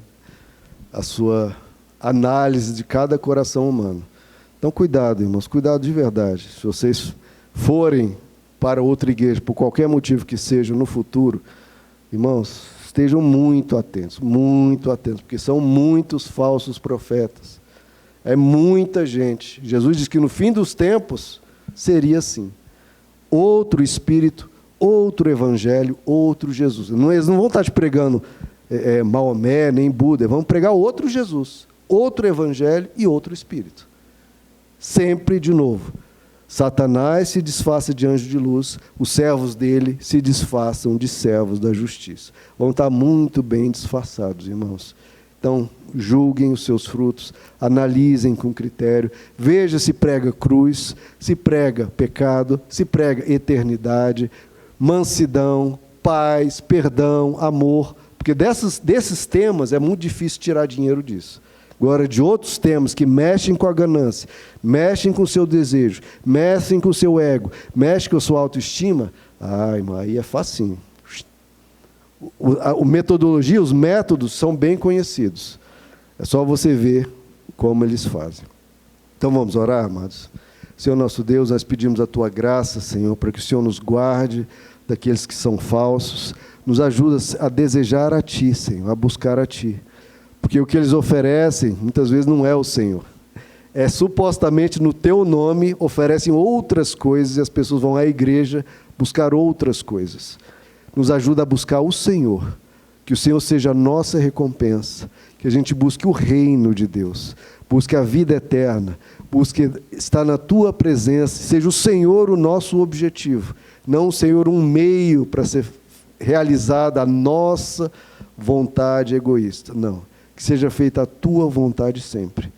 a sua análise de cada coração humano. Então, cuidado, irmãos, cuidado de verdade. Se vocês forem para outra igreja, por qualquer motivo que seja, no futuro, irmãos, estejam muito atentos, porque são muitos falsos profetas. É muita gente. Jesus diz que no fim dos tempos seria assim. Outro Espírito, outro Evangelho, outro Jesus. Eles não vão estar te pregando Maomé, nem Buda, vão pregar outro Jesus, outro Evangelho e outro Espírito. Sempre de novo. Satanás se disfarça de anjo de luz, os servos dele se disfarçam de servos da justiça. Vão estar muito bem disfarçados, irmãos. Então, julguem os seus frutos, analisem com critério, veja se prega cruz, se prega pecado, se prega eternidade, mansidão, paz, perdão, amor, porque desses temas é muito difícil tirar dinheiro disso. Agora, de outros temas que mexem com a ganância, mexem com o seu desejo, mexem com o seu ego, mexem com a sua autoestima, irmão, aí é facinho. A metodologia, os métodos são bem conhecidos. É só você ver como eles fazem. Então vamos orar, amados. Senhor nosso Deus, nós pedimos a Tua graça, Senhor, para que o Senhor nos guarde daqueles que são falsos, nos ajuda a desejar a Ti, Senhor, a buscar a Ti. Porque o que eles oferecem, muitas vezes não é o Senhor. É supostamente no Teu nome, oferecem outras coisas e as pessoas vão à igreja buscar outras coisas. Nos ajuda a buscar o Senhor, que o Senhor seja a nossa recompensa, que a gente busque o reino de Deus, busque a vida eterna, busque estar na Tua presença, seja o Senhor o nosso objetivo, não o Senhor um meio para ser realizada a nossa vontade egoísta, não. Que seja feita a Tua vontade sempre.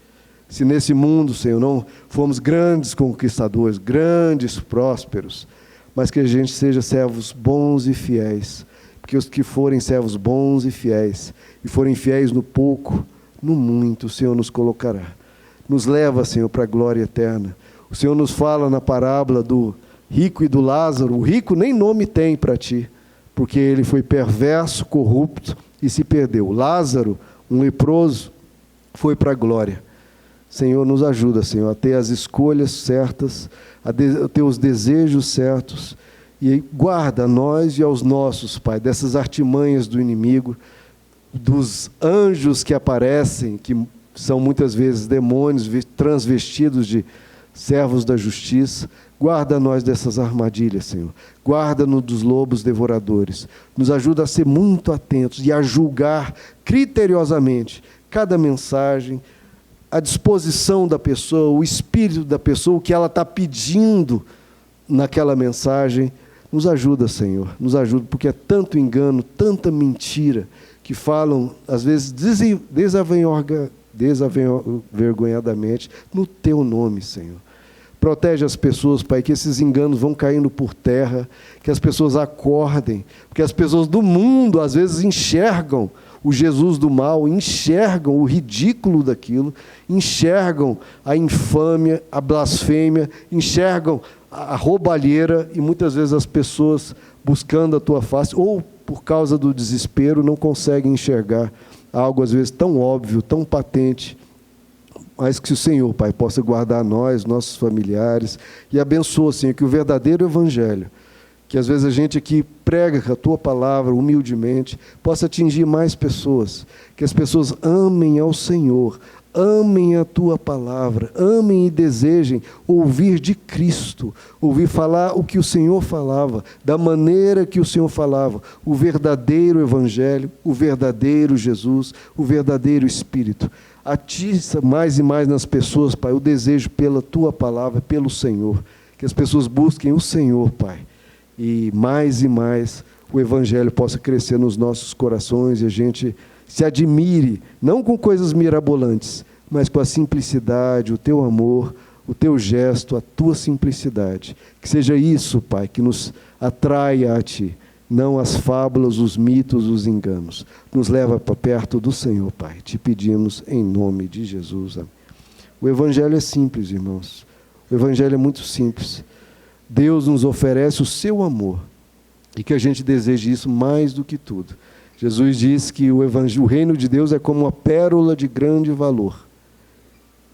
Se nesse mundo, Senhor, não fomos grandes conquistadores, grandes prósperos, mas que a gente seja servos bons e fiéis, porque os que forem servos bons e fiéis, e forem fiéis no pouco, no muito, o Senhor nos colocará. Nos leva, Senhor, para a glória eterna. O Senhor nos fala na parábola do rico e do Lázaro, o rico nem nome tem para Ti, porque ele foi perverso, corrupto, e se perdeu. Lázaro, um leproso, foi para a glória. Senhor, nos ajuda, Senhor, a ter as escolhas certas, a ter os desejos certos, e guarda a nós e aos nossos, Pai, dessas artimanhas do inimigo, dos anjos que aparecem, que são muitas vezes demônios transvestidos de servos da justiça. Guarda nós dessas armadilhas, Senhor. Guarda-nos dos lobos devoradores. Nos ajuda a ser muito atentos e a julgar criteriosamente cada mensagem, a disposição da pessoa, o espírito da pessoa, o que ela está pedindo naquela mensagem. Nos ajuda, Senhor. Nos ajuda, porque é tanto engano, tanta mentira, que falam, às vezes, desavergonhadamente, no Teu nome, Senhor. Protege as pessoas, Pai, que esses enganos vão caindo por terra, que as pessoas acordem, porque as pessoas do mundo, às vezes, enxergam o Jesus do mal, enxergam o ridículo daquilo, enxergam a infâmia, a blasfêmia, enxergam a roubalheira, e muitas vezes as pessoas, buscando a Tua face, ou por causa do desespero, não conseguem enxergar algo, às vezes, tão óbvio, tão patente, mas que o Senhor, Pai, possa guardar nós, nossos familiares, e abençoa, Senhor, que o verdadeiro Evangelho, que às vezes a gente aqui prega com a Tua palavra humildemente, possa atingir mais pessoas, que as pessoas amem ao Senhor, amem a Tua palavra, amem e desejem ouvir de Cristo, ouvir falar o que o Senhor falava, da maneira que o Senhor falava, o verdadeiro Evangelho, o verdadeiro Jesus, o verdadeiro Espírito. Atiça mais e mais nas pessoas, Pai, o desejo pela Tua palavra, pelo Senhor, que as pessoas busquem o Senhor, Pai, e mais o Evangelho possa crescer nos nossos corações e a gente se admire, não com coisas mirabolantes, mas com a simplicidade, o Teu amor, o Teu gesto, a Tua simplicidade. Que seja isso, Pai, que nos atraia a Ti, não as fábulas, os mitos, os enganos. Nos leva para perto do Senhor, Pai. Te pedimos em nome de Jesus. Amém. O Evangelho é simples, irmãos. O Evangelho é muito simples. Deus nos oferece o seu amor e que a gente deseje isso mais do que tudo. Jesus diz que o reino de Deus é como uma pérola de grande valor.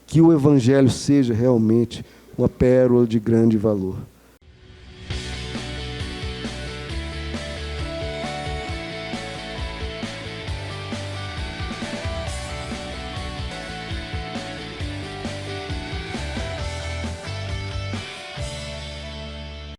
Que o Evangelho seja realmente uma pérola de grande valor.